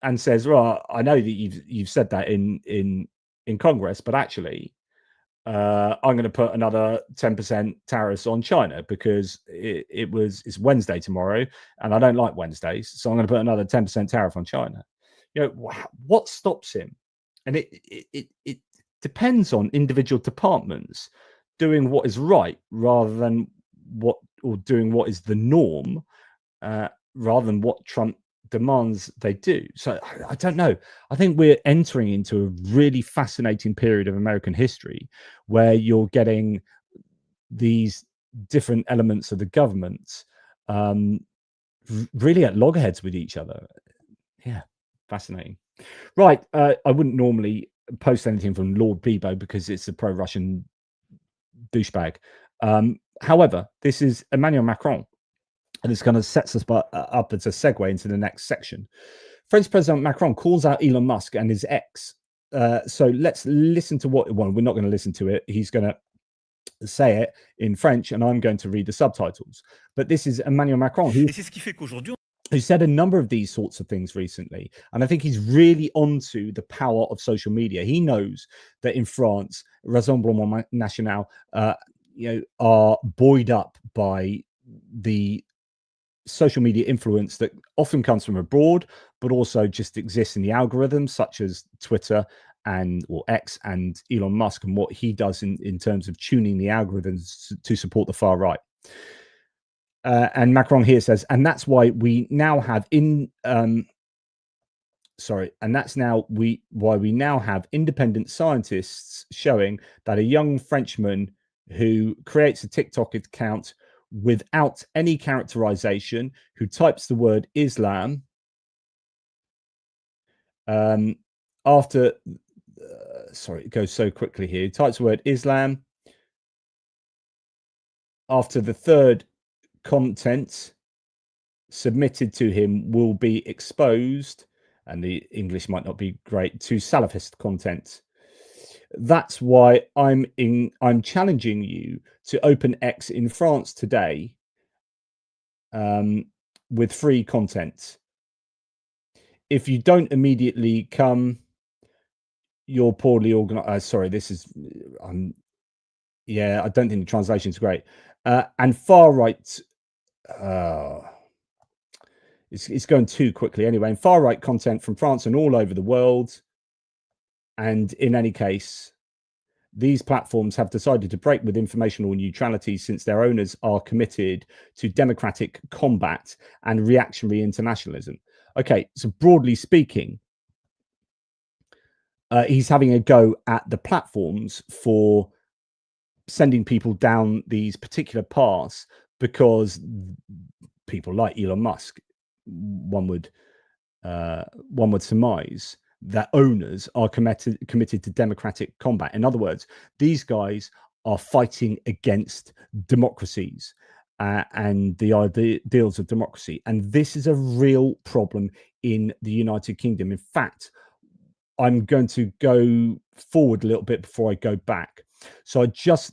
S1: and says, "Well, I know that you've said that in Congress, but actually, I'm going to put another 10% tariffs on China because it's Wednesday tomorrow, and I don't like Wednesdays, so I'm going to put another 10% tariff on China." What stops him? And it depends on individual departments doing what is right rather than doing what is the norm, rather than what Trump demands they do. So I don't know. I think we're entering into a really fascinating period of American history where you're getting these different elements of the government really at loggerheads with each other. Yeah, fascinating. Right. I wouldn't normally post anything from Lord Bebo because it's a pro-Russian douchebag. However, this is Emmanuel Macron, and this kind of sets us up as a segue into the next section. French President Macron calls out Elon Musk and his ex. So let's listen to we're not going to listen to it. He's going to say it in French, and I'm going to read the subtitles. But this is Emmanuel Macron, who said a number of these sorts of things recently. And I think he's really onto the power of social media. He knows that in France, Rassemblement National, are buoyed up by the social media influence that often comes from abroad, but also just exists in the algorithms, such as Twitter or X and Elon Musk, and what he does in terms of tuning the algorithms to support the far right. And Macron here says, and that's why we now have why we now have independent scientists showing that a young Frenchman who creates a TikTok account without any characterization, who types the word Islam After, sorry, it goes so quickly here. He types the word Islam. After the third content submitted to him will be exposed, and the English might not be great, to Salafist content. That's why I'm challenging you to open X in France today with free content. If you don't immediately come, you're poorly organized. Sorry, this is yeah, I don't think the translation is great. And far right, it's going too quickly anyway. And far right content from France and all over the world. And in any case, these platforms have decided to break with informational neutrality since their owners are committed to democratic combat and reactionary internationalism. Okay, so broadly speaking, he's having a go at the platforms for sending people down these particular paths because people like Elon Musk, one would surmise, that owners are committed to democratic combat. In other words, these guys are fighting against democracies and the ideals of democracy. And this is a real problem in the United Kingdom. In fact, I'm going to go forward a little bit before I go back. So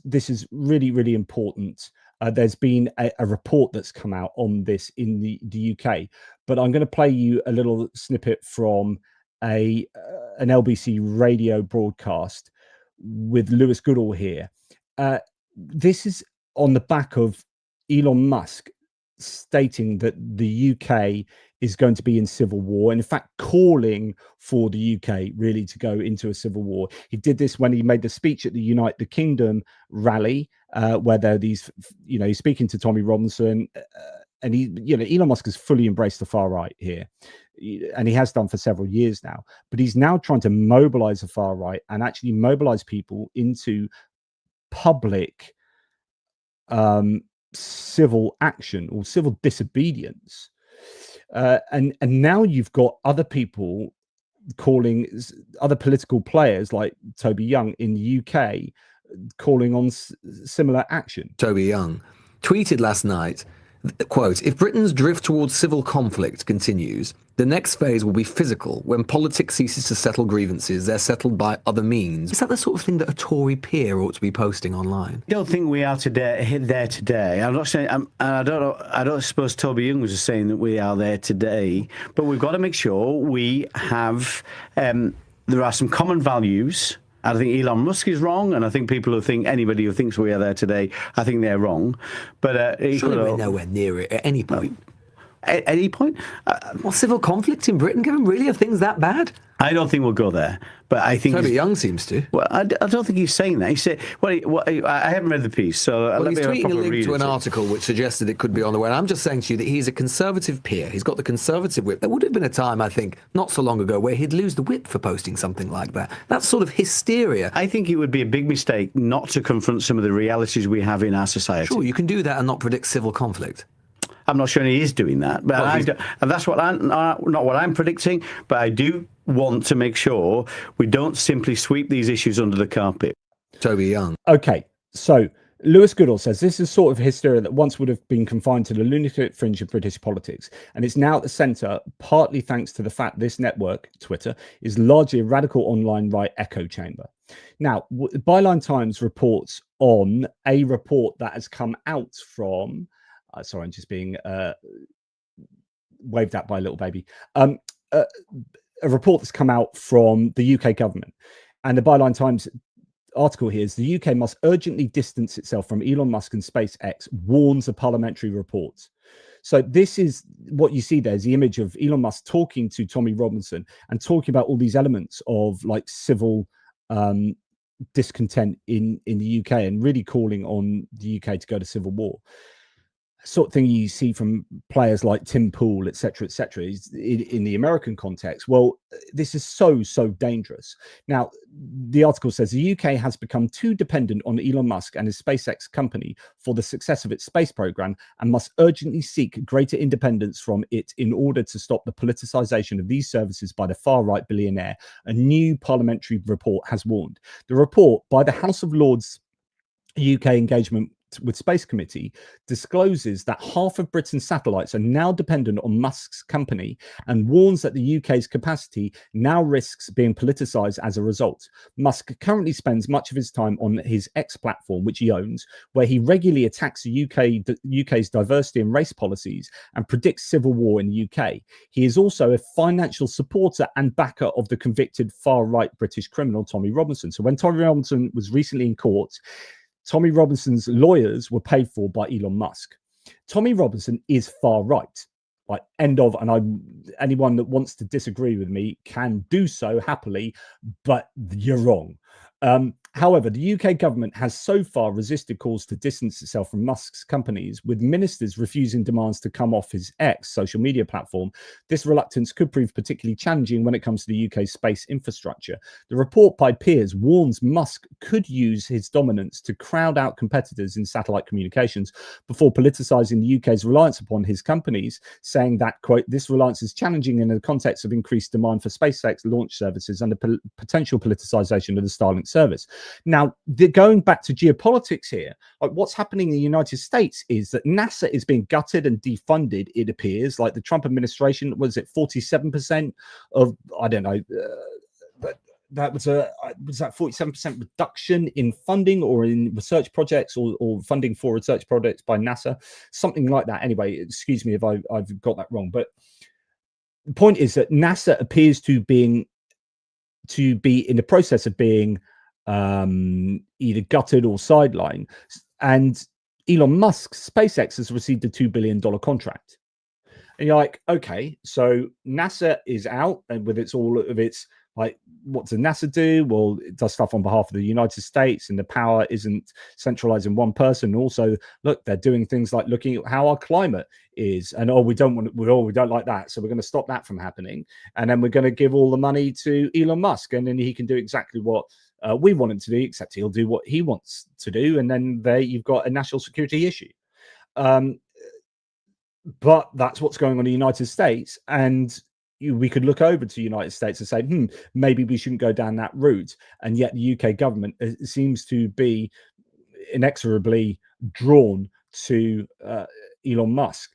S1: this is really, really important. There's been a report that's come out on this in the UK, but I'm going to play you a little snippet from an LBC radio broadcast with Lewis Goodall here. This is on the back of Elon Musk stating that the UK is going to be in civil war, and in fact calling for the UK really to go into a civil war. He did this when he made the speech at the Unite the Kingdom rally, where there are these, he's speaking to Tommy Robinson, and Elon Musk has fully embraced the far right here, and he has done for several years now. But he's now trying to mobilize the far right and actually mobilize people into public civil action or civil disobedience. And now you've got other people calling, other political players like Toby Young in the UK calling on similar action.
S7: Toby Young tweeted last night, quote, "If Britain's drift towards civil conflict continues, the next phase will be physical. When politics ceases to settle grievances, they're settled by other means." Is that the sort of thing that a Tory peer ought to be posting online?
S8: I don't think we are there today. I'm not saying, I don't suppose Toby Young was saying that we are there today, but we've got to make sure we have, there are some common values. I think Elon Musk is wrong, and I think people who think, anybody who thinks we are there today, I think they're wrong. But
S7: surely we're nowhere near it at any point.
S8: At any point?
S7: Well, civil conflict in Britain, Kevin, really? Are things that bad?
S8: I don't think we'll go there, but I think
S7: Toby Young seems to.
S8: Well, I don't think he's saying that. He said, I haven't read the piece, so
S7: well,
S8: let
S7: he's
S8: me
S7: tweeting a link
S8: read
S7: to an
S8: it.
S7: article which suggested it could be on the way. And I'm just saying to you that he's a conservative peer. He's got the conservative whip. There would have been a time, I think, not so long ago, where he'd lose the whip for posting something like that. That's sort of hysteria.
S8: I think it would be a big mistake not to confront some of the realities we have in our society.
S7: Sure, you can do that and not predict civil conflict.
S8: I'm not sure he is doing that, but and that's what not what I'm predicting. But I do want to make sure we don't simply sweep these issues under the carpet.
S7: Toby Young.
S1: Okay, so Lewis Goodall says this is sort of hysteria that once would have been confined to the lunatic fringe of British politics, and it's now at the centre, partly thanks to the fact this network, Twitter, is largely a radical online right echo chamber. Now, Byline Times reports on a report that has come out from. Sorry, I'm just being waved at by a little baby. A report that's come out from the UK government, and the Byline Times article here is the UK must urgently distance itself from Elon Musk and SpaceX, warns a parliamentary report. So this is what you see there is the image of Elon Musk talking to Tommy Robinson and talking about all these elements of like civil discontent in the UK and really calling on the UK to go to civil war. sort of thing you see from players like Tim Pool, etc., etc., is in the American context. Well, this is so dangerous. Now, the article says the UK has become too dependent on Elon Musk and his SpaceX company for the success of its space program and must urgently seek greater independence from it in order to stop the politicization of these services by the far-right billionaire, a new parliamentary report has warned. The report by the House of Lords UK Engagement with Space Committee discloses that half of Britain's satellites are now dependent on Musk's company and warns that the UK's capacity now risks being politicized as a result. Musk currently spends much of his time on his X platform, which he owns, where he regularly attacks the UK's diversity and race policies and predicts civil war in the UK. He is also a financial supporter and backer of the convicted far-right British criminal Tommy Robinson. So when Tommy Robinson was recently in court, Tommy Robinson's lawyers were paid for by Elon Musk. Tommy Robinson is far right. Like, end of. And anyone that wants to disagree with me can do so happily, but you're wrong. However, the UK government has so far resisted calls to distance itself from Musk's companies, with ministers refusing demands to come off his X social media platform. This reluctance could prove particularly challenging when it comes to the UK's space infrastructure. The report by peers warns Musk could use his dominance to crowd out competitors in satellite communications before politicizing the UK's reliance upon his companies, saying that, quote, this reliance is challenging in the context of increased demand for SpaceX launch services and the potential politicization of the Starlink service. Now, going back to geopolitics here, like what's happening in the United States is that NASA is being gutted and defunded, it appears. Like the Trump administration, was it 47% of, I don't know, but that was that 47% reduction in funding or in research projects or funding for research projects by NASA, something like that. Anyway, excuse me if I've got that wrong. But the point is that NASA appears to be in the process of being either gutted or sidelined, and Elon Musk's SpaceX has received a $2 billion contract. And you're like, okay, so NASA is out, and with all of its, like, what does NASA do? Well, it does stuff on behalf of the United States, and the power isn't centralized in one person. Also, look, they're doing things like looking at how our climate is, and we don't like that, so we're going to stop that from happening, and then we're going to give all the money to Elon Musk, and then he can do exactly what we want him to do, except he'll do what he wants to do, and then there you've got a national security issue. But that's what's going on in the United States, and we could look over to the United States and say, maybe we shouldn't go down that route. And yet the UK government seems to be inexorably drawn to Elon Musk.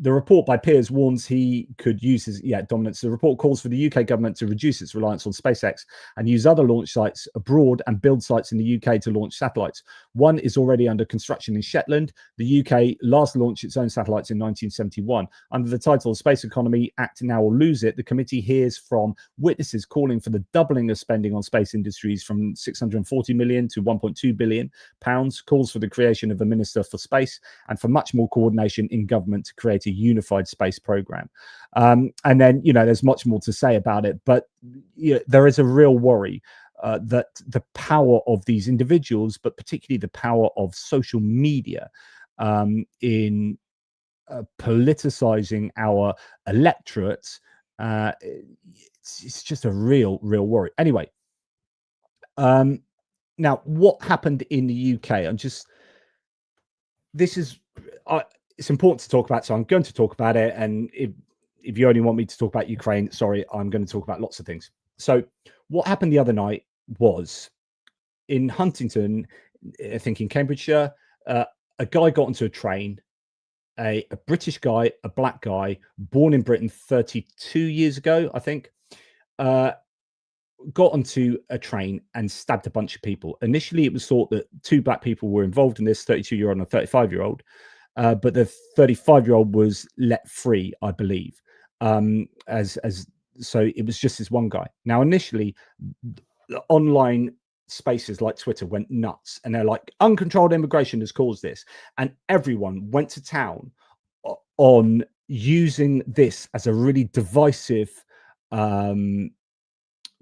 S1: The report by peers warns he could use his dominance. The report calls for the UK government to reduce its reliance on SpaceX and use other launch sites abroad and build sites in the UK to launch satellites. One is already under construction in Shetland. The UK last launched its own satellites in 1971. Under the title Space Economy, Act Now or Lose It, the committee hears from witnesses calling for the doubling of spending on space industries from 640 million to 1.2 billion pounds, calls for the creation of a Minister for Space and for much more coordination in government to create a unified space program. And then, there's much more to say about it, but there is a real worry that the power of these individuals, but particularly the power of social media in politicizing our electorates, it's just a real worry. Anyway, now what happened in the UK? It's important to talk about, so I'm going to talk about it. And if you only want me to talk about Ukraine, sorry, I'm going to talk about lots of things. So what happened the other night was in Huntington, I think in Cambridgeshire, a guy got onto a train, a British guy, a black guy, born in Britain 32 years ago, I think, got onto a train and stabbed a bunch of people. Initially, it was thought that two black people were involved in this, 32-year-old and a 35-year-old. But the 35-year-old was let free, I believe. So it was just this one guy. Now, initially, the online spaces like Twitter went nuts, and they're like, uncontrolled immigration has caused this, and everyone went to town on using this as a really divisive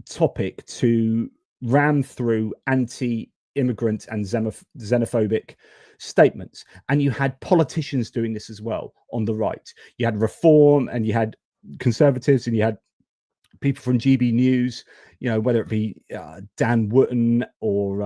S1: topic to ram through anti-immigrant and xenophobic statements. And you had politicians doing this as well on the right. You had Reform, and you had Conservatives, and you had people from GB News, you know, whether it be Dan Wootton or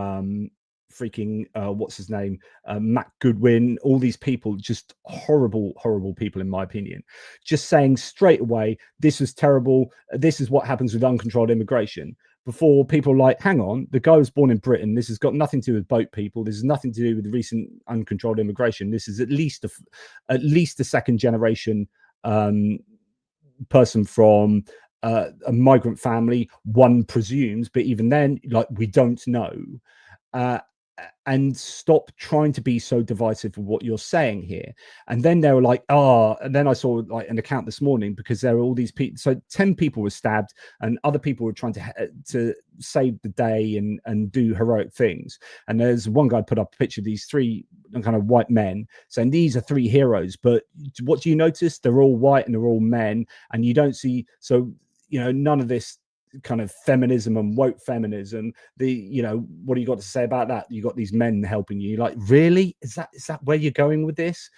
S1: what's his name, Matt Goodwin, all these people, just horrible people in my opinion, just saying straight away, this was terrible, this is what happens with uncontrolled immigration, before people like, hang on, the guy was born in Britain, this has got nothing to do with boat people, this has nothing to do with recent uncontrolled immigration, this is at least a second generation person from a migrant family, one presumes, but even then, like, we don't know. And stop trying to be so divisive with what you're saying here. And then they were like, and then I saw like an account this morning, because there were all these people, so 10 people were stabbed and other people were trying to save the day and do heroic things. And there's one guy put up a picture of these 3 kind of white men saying these are 3 heroes, but what do you notice? They're all white and they're all men, and you don't see, so, you know, none of this kind of feminism and woke feminism, what do you got to say about that? You got these men helping you. Like, really? Is that where you're going with this?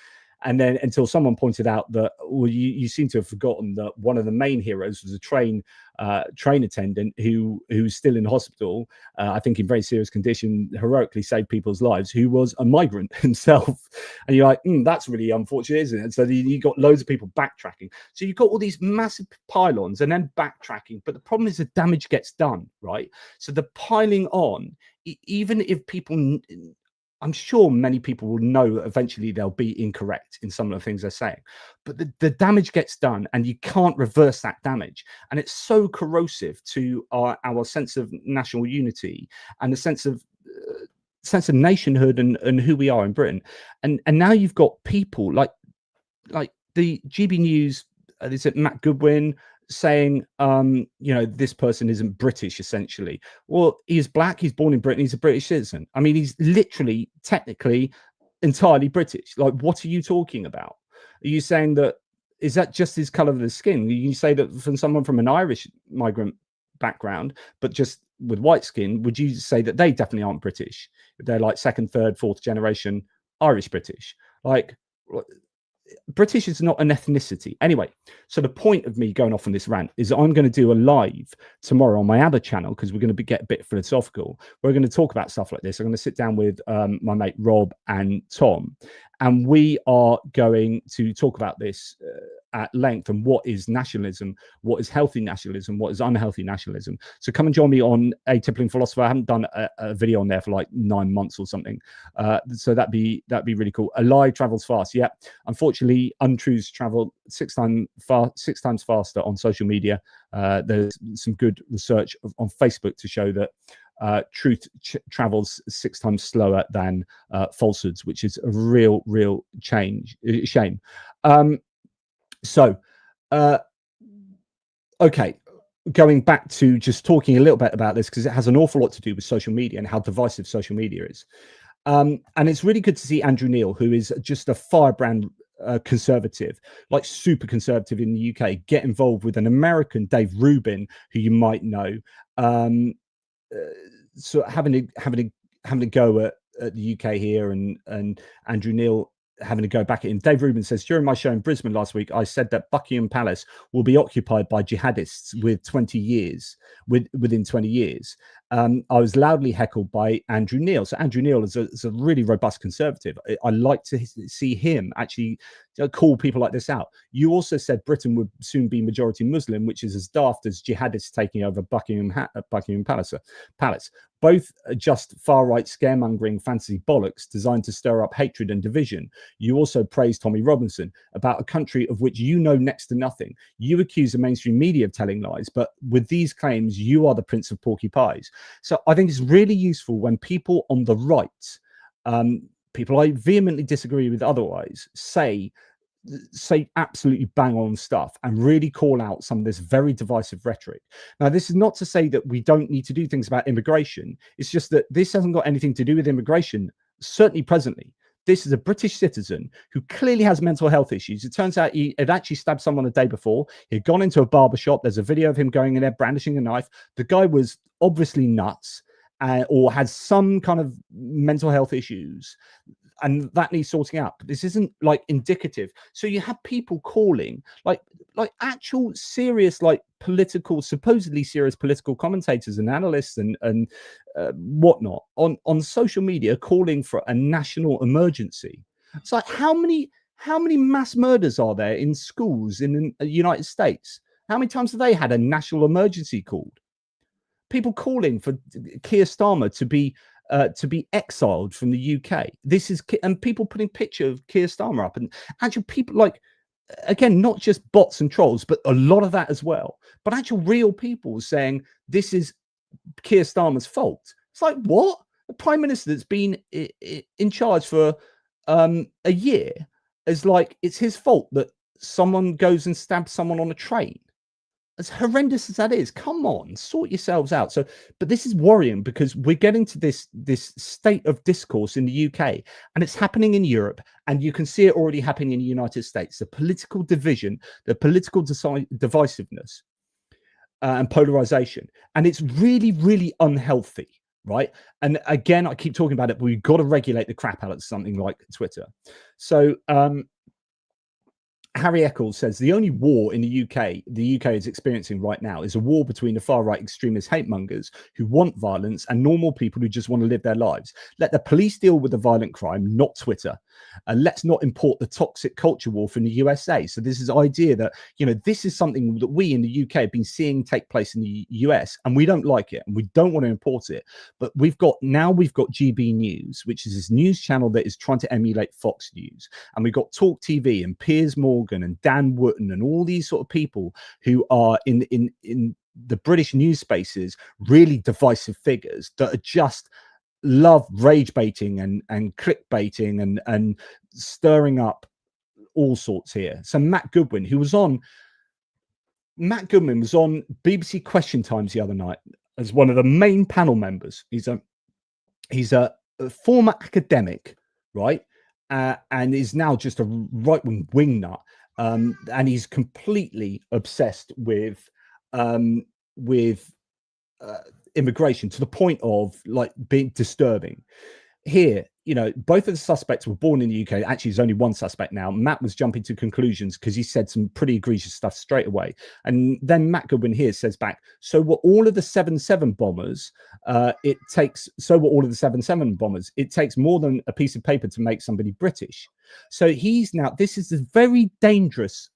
S1: And then until someone pointed out that, well, you seem to have forgotten that one of the main heroes was a train attendant who's still in hospital, I think in very serious condition, heroically saved people's lives, who was a migrant himself. And you're like, that's really unfortunate, isn't it? And so you got loads of people backtracking. So you've got all these massive pylons and then backtracking. But the problem is the damage gets done, right? So the piling on, even if people... I'm sure many people will know eventually they'll be incorrect in some of the things they're saying, but the damage gets done and you can't reverse that damage. And it's so corrosive to our sense of national unity and the sense of nationhood and who we are in Britain. And now you've got people like the GB News, is it Matt Goodwin, saying, this person isn't British, essentially. Well, he's black, he's born in Britain, he's a British citizen. I mean, he's literally, technically, entirely British. Like, what are you talking about? Are you saying that, is that just his colour of the skin? You say that from someone from an Irish migrant background, but just with white skin, would you say that they definitely aren't British? If they're like 2nd, 3rd, 4th generation Irish British? Like, British is not an ethnicity. Anyway, so the point of me going off on this rant is I'm going to do a live tomorrow on my other channel, because we're going to get a bit philosophical. We're going to talk about stuff like this. I'm going to sit down with my mate Rob and Tom, and we are going to talk about this at length, and what is nationalism, what is healthy nationalism, what is unhealthy nationalism. So come and join me on A Tippling Philosopher. I haven't done a video on there for like 9 months or something, so that'd be really cool. A lie travels fast. Yeah, unfortunately, untruths travel 6 times faster on social media. There's some good research on Facebook to show that truth travels 6 times slower than falsehoods, which is a real shame. Okay, going back to just talking a little bit about this, because it has an awful lot to do with social media and how divisive social media is. And it's really good to see Andrew Neil, who is just a firebrand conservative, like super conservative in the UK, get involved with an American, Dave Rubin, who you might know. So having a go at the UK here, and Andrew Neil having to go back at him. Dave Rubin says, during my show in Brisbane last week, I said that Buckingham Palace will be occupied by jihadists within 20 years. I was loudly heckled by Andrew Neil. So Andrew Neil is a really robust conservative. I like to see him actually call people like this out. You also said Britain would soon be majority Muslim, which is as daft as jihadists taking over Buckingham Palace. Both are just far-right scaremongering fantasy bollocks designed to stir up hatred and division. You also praised Tommy Robinson about a country of which you know next to nothing. You accuse the mainstream media of telling lies, but with these claims, you are the prince of porky pies. So I think it's really useful when people on the right, people I vehemently disagree with otherwise, say absolutely bang on stuff and really call out some of this very divisive rhetoric. Now, this is not to say that we don't need to do things about immigration. It's just that this hasn't got anything to do with immigration, certainly presently. This is a British citizen who clearly has mental health issues. It turns out he had actually stabbed someone the day before. He'd gone into a barber shop. There's a video of him going in there brandishing a knife. The guy was obviously nuts or had some kind of mental health issues. and that needs sorting out. But this isn't like indicative. So you have people calling like actual serious, like supposedly serious political commentators and analysts and whatnot on social media calling for a national emergency. It's like how many mass murders are there in schools in the United States? How many times have they had a national emergency called? People calling for Keir Starmer to be exiled from the UK. This is, and people putting picture of Keir Starmer up, and actual people, like, again, not just bots and trolls, but a lot of that as well. But actual real people saying this is Keir Starmer's fault. It's like, what? The Prime Minister that's been in charge for a year is like, it's his fault that someone goes and stabs someone on a train. As horrendous as that is, come on, sort yourselves out. So, but this is worrying because we're getting to this state of discourse in the UK, and it's happening in Europe, and you can see it already happening in the United States. The political division, the political divisiveness, and polarization, and it's really, really unhealthy, right? And again, I keep talking about it, but we've got to regulate the crap out of something like Twitter. So, Harry Eccles says the only war in the UK is experiencing right now is a war between the far-right extremist hate mongers who want violence and normal people who just want to live their lives. Let the police deal with the violent crime, not Twitter. And let's not import the toxic culture war from the USA. So this is the idea that, you know, this is something that we in the UK have been seeing take place in the US, and we don't like it and we don't want to import it. But we've got GB News, which is this news channel that is trying to emulate Fox News. And we've got Talk TV and Piers Morgan and Dan Wootton and all these sort of people who are in the British news spaces, really divisive figures that are just love rage baiting and clickbaiting and stirring up all sorts here. So Matt Goodwin was on BBC Question Times the other night as one of the main panel members. He's a former academic, right? And is now just a right-wing wingnut. And he's completely obsessed with immigration to the point of like being disturbing. Here, you know, both of the suspects were born in the UK. Actually, there's only one suspect now. Matt was jumping to conclusions because he said some pretty egregious stuff straight away. And then Matt Goodwin here says back, so were all of the 7/7 bombers. It takes more than a piece of paper to make somebody British. So this is a very dangerous.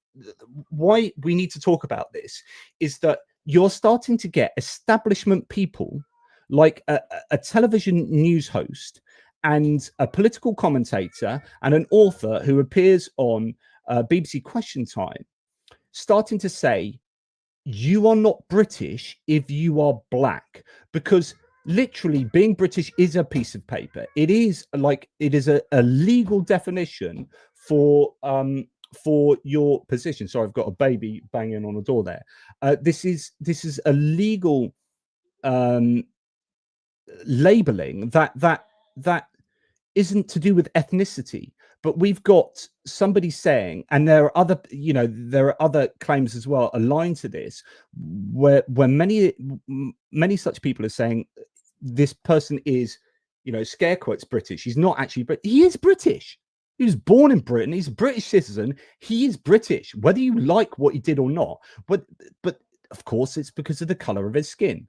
S1: Why we need to talk about this is that you're starting to get establishment people like a television news host and a political commentator and an author who appears on BBC Question Time starting to say, you are not British if you are black, because literally being British is a piece of paper. It is a legal definition for your position. Sorry, I've got a baby banging on the door there. This is a legal labeling that isn't to do with ethnicity. But we've got somebody saying, and there are other claims as well aligned to this, where many such people are saying this person is, you know, scare quotes British. He's not actually British. He is British. He was born in Britain. He's a British citizen. He is British, whether you like what he did or not. But of course, it's because of the color of his skin.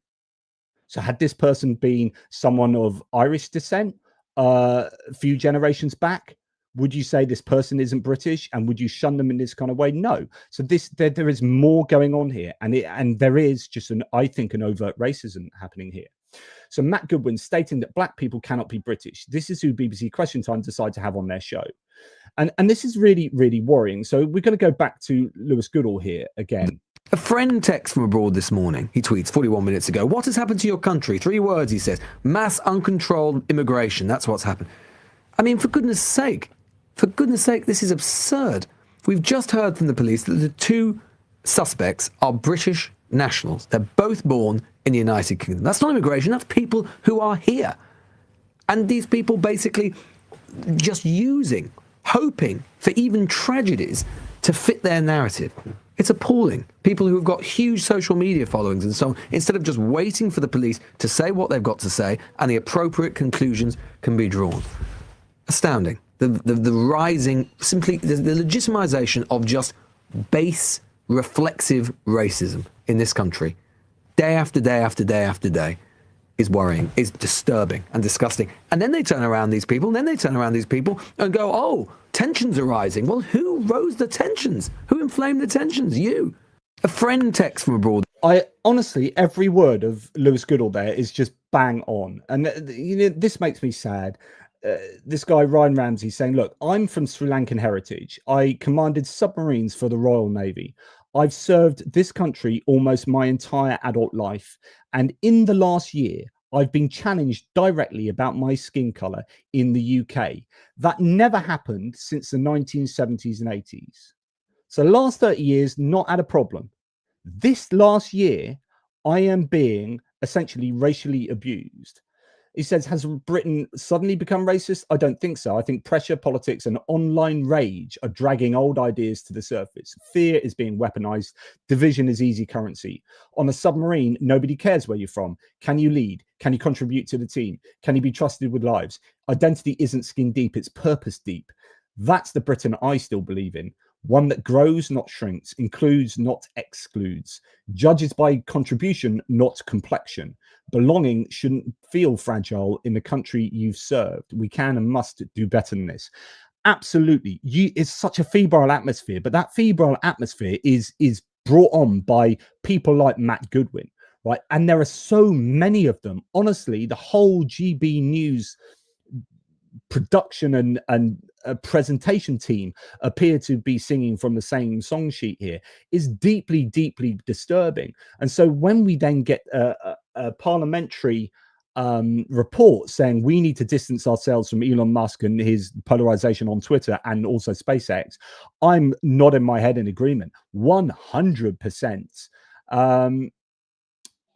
S1: So had this person been someone of Irish descent a few generations back, would you say this person isn't British, and would you shun them in this kind of way? No. So there is more going on here, and there is just an overt racism happening here. So Matt Goodwin stating that black people cannot be British. This is who BBC Question Time decide to have on their show. And this is really, really worrying. So we're going to go back to Lewis Goodall here again.
S7: A friend texts from abroad this morning. He tweets 41 minutes ago, what has happened to your country? 3 words, he says. Mass uncontrolled immigration. That's what's happened. I mean, for goodness sake, this is absurd. We've just heard from the police that the 2 suspects are British nationals. They're both born in the United Kingdom. That's not immigration. That's people who are here. And these people basically just hoping for even tragedies to fit their narrative. It's appalling. People who have got huge social media followings and so on, instead of just waiting for the police to say what they've got to say and the appropriate conclusions can be drawn. astounding. The rising, simply the legitimization of just base reflexive racism in this country, day after day after day after day, is worrying, is disturbing and disgusting. And then they turn around these people, and go, oh, tensions are rising. Well, who rose the tensions? Who inflamed the tensions? You. A friend text from abroad.
S1: I honestly, every word of Lewis Goodall there is just bang on. And this makes me sad. This guy, Ryan Ramsey, saying, look, I'm from Sri Lankan heritage. I commanded submarines for the Royal Navy. I've served this country almost my entire adult life. And in the last year, I've been challenged directly about my skin color in the UK. That never happened since the 1970s and 80s. So the last 30 years, not had a problem. This last year, I am being essentially racially abused. He says, has Britain suddenly become racist? I don't think so. I think pressure, politics, and online rage are dragging old ideas to the surface. Fear is being weaponized. Division is easy currency. On a submarine, nobody cares where you're from. Can you lead? Can you contribute to the team? Can you be trusted with lives? Identity isn't skin deep, it's purpose deep. That's the Britain I still believe in. One that grows, not shrinks, includes, not excludes, judges by contribution, not complexion. Belonging shouldn't feel fragile in the country you've served. We can and must do better than this. Absolutely. It's such a febrile atmosphere, but that febrile atmosphere is brought on by people like Matt Goodwin, right? And there are so many of them. Honestly, the whole GB News production and presentation team appear to be singing from the same song sheet here is deeply, deeply disturbing. And so when we then get a parliamentary report saying we need to distance ourselves from Elon Musk and his polarization on Twitter and also SpaceX, I'm nodding my head in agreement 100%.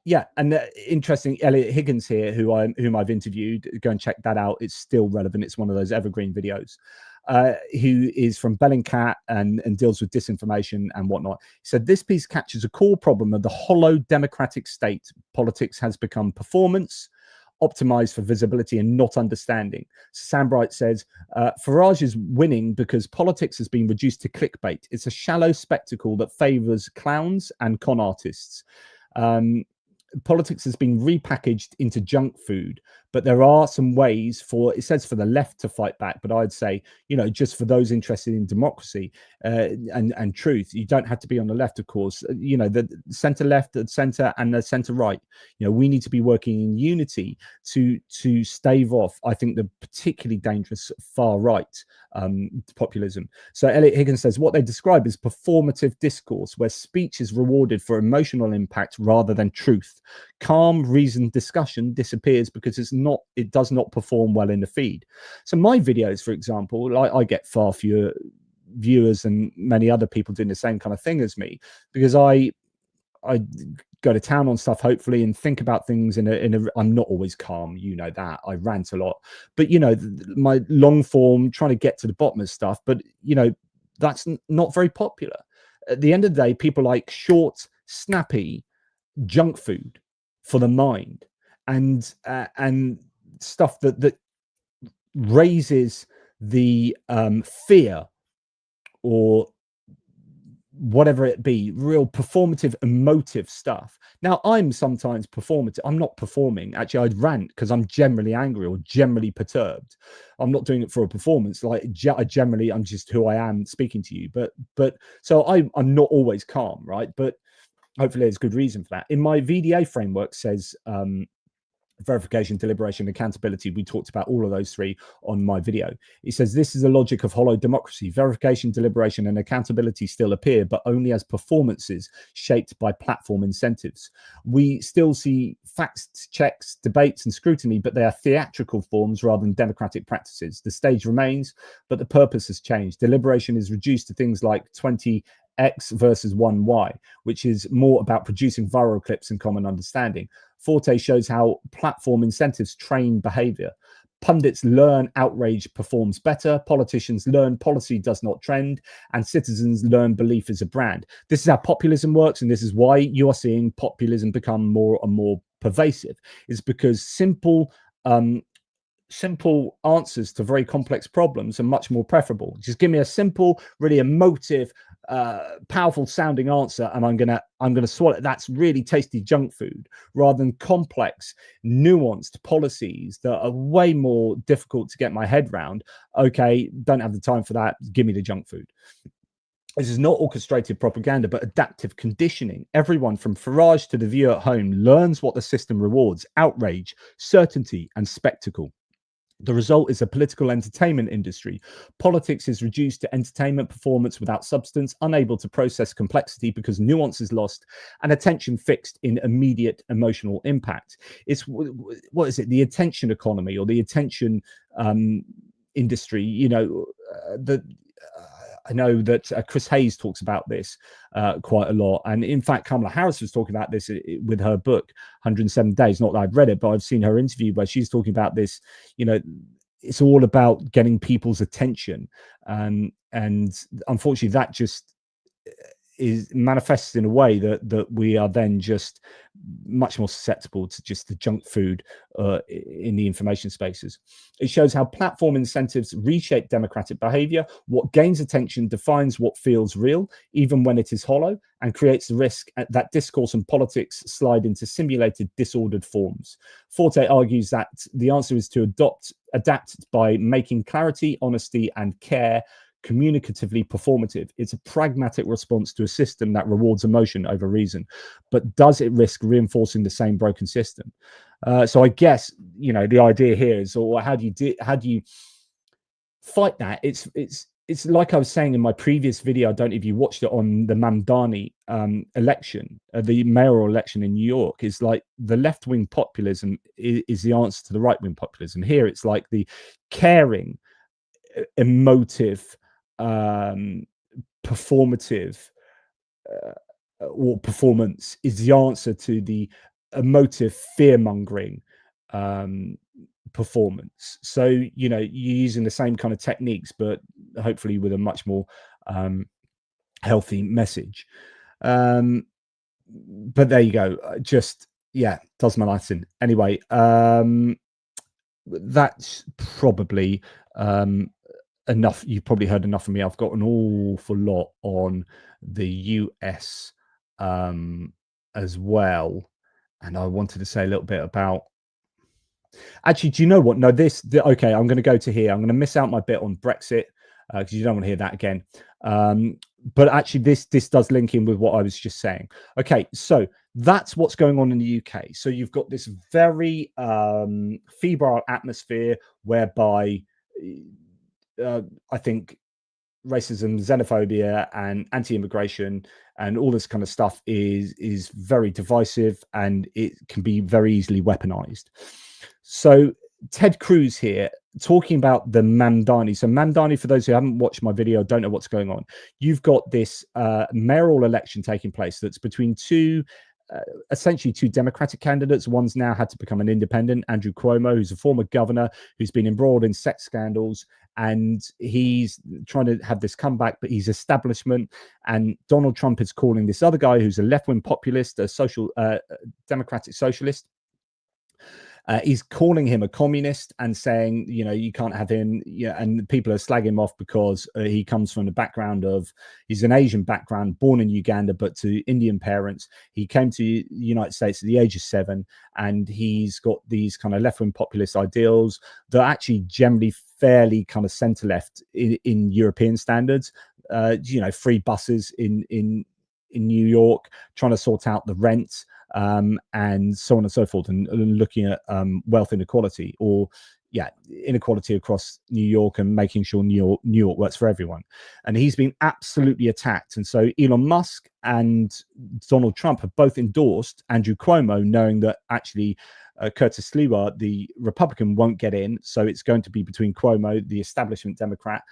S1: Yeah, and interesting, Elliot Higgins here, whom I've interviewed. Go and check that out. It's still relevant. It's one of those evergreen videos. Who is from Bellingcat and deals with disinformation and whatnot. He said, this piece captures a core problem of the hollow democratic state. Politics has become performance, optimized for visibility and not understanding. Sam Bright says, Farage is winning because politics has been reduced to clickbait. It's a shallow spectacle that favors clowns and con artists. Politics has been repackaged into junk food, but there are some ways for, it says for the left to fight back, but I'd say, just for those interested in democracy and truth, you don't have to be on the left, of course. The center left, the center, and the center right. We need to be working in unity to stave off, I think, the particularly dangerous far right populism. So Elliot Higgins says what they describe is performative discourse, where speech is rewarded for emotional impact rather than truth. Calm, reasoned discussion disappears because it does not perform well in the feed. So my videos, for example, I get far fewer viewers than many other people doing the same kind of thing as me, because I go to town on stuff, hopefully, and think about things I'm not always calm, that I rant a lot, but my long form, trying to get to the bottom of stuff, but that's not very popular. At the end of the day, people like short, snappy junk food for the mind, and stuff that raises the fear or whatever it be, real performative, emotive stuff. Now, I'm sometimes performative. I'm not performing. Actually, I'd rant because I'm generally angry or generally perturbed. I'm not doing it for a performance. Like, I'm just who I am speaking to you. But so I'm not always calm, right? But hopefully there's good reason for that. In my VDA framework says verification, deliberation, accountability. We talked about all of those three on my video. It says this is the logic of hollow democracy. Verification, deliberation, and accountability still appear, but only as performances shaped by platform incentives. We still see facts, checks, debates, and scrutiny, but they are theatrical forms rather than democratic practices. The stage remains, but the purpose has changed. Deliberation is reduced to things like 20X versus 1Y, which is more about producing viral clips and common understanding. Forte shows how platform incentives train behavior. Pundits learn outrage performs better. Politicians learn policy does not trend. And citizens learn belief is a brand. This is how populism works. And this is why you are seeing populism become more and more pervasive. It's because simple simple answers to very complex problems are much more preferable. Just give me a simple, really emotive, powerful sounding answer, and I'm gonna swallow it. That's really tasty junk food, rather than complex, nuanced policies that are way more difficult to get my head round. Okay, don't have the time for that. Give me the junk food. This is not orchestrated propaganda, but adaptive conditioning. Everyone from Farage to the viewer at home learns what the system rewards: outrage, certainty, and spectacle. The result is a political entertainment industry. Politics is reduced to entertainment performance without substance, unable to process complexity because nuance is lost, and attention fixed in immediate emotional impact. It's, what is it, the attention economy, or the attention industry? You know, I know that Chris Hayes talks about this quite a lot. And in fact, Kamala Harris was talking about this with her book, 107 Days. Not that I've read it, but I've seen her interview where she's talking about this. You know, it's all about getting people's attention. And unfortunately, that just is manifests in a way that we are then just much more susceptible to just the junk food in the information spaces. It shows how platform incentives reshape democratic behavior. What gains attention defines what feels real, even when it is hollow, and creates the risk that discourse and politics slide into simulated, disordered forms. Forte argues that the answer is to adapt by making clarity, honesty, and care communicatively performative. It's a pragmatic response to a system that rewards emotion over reason, but does it risk reinforcing the same broken system? So I guess, you know, the idea here is, or how do you fight that? It's like I was saying in my previous video, I don't know if you watched it, on the Mamdani election, the mayoral election in New York. Is like the left-wing populism is the answer to the right-wing populism. Here it's like the caring, emotive, performative or performance is the answer to the emotive, fear-mongering performance. So, you know, you're using the same kind of techniques, but hopefully with a much more healthy message. But there you go. Just, yeah, does my Latin. Anyway, that's probably enough. You've probably heard enough from me. I've got an awful lot on the US as well, and I wanted to say a little bit about, actually, do you know what? No, okay, I'm going to go to here. I'm going to miss out my bit on Brexit because you don't want to hear that again. But actually, this does link in with what I was just saying. Okay, so that's what's going on in the UK. So you've got this very febrile atmosphere whereby I think racism, xenophobia, and anti-immigration and all this kind of stuff is very divisive, and it can be very easily weaponized. So Ted Cruz here talking about the Mamdani. So Mamdani, for those who haven't watched my video, don't know what's going on. You've got this mayoral election taking place that's between essentially two Democratic candidates. One's now had to become an independent, Andrew Cuomo, who's a former governor who's been embroiled in sex scandals, and he's trying to have this comeback, but he's establishment. And Donald Trump is calling this other guy, who's a left-wing populist, a social democratic socialist. He's calling him a communist and saying, you know, you can't have him. Yeah, and people are slagging him off because he comes from the background of, he's an Asian background, born in Uganda, but to Indian parents. He came to the United States at the age of 7, and he's got these kind of left-wing populist ideals that are actually generally fairly kind of centre-left in European standards. You know, free buses in New York, trying to sort out the rent. And so on and so forth, and looking at wealth inequality, or inequality across New York, and making sure New York works for everyone. And he's been absolutely attacked. And so Elon Musk and Donald Trump have both endorsed Andrew Cuomo, knowing that actually Curtis Sliwa, the Republican, won't get in. So it's going to be between Cuomo, the establishment Democrat,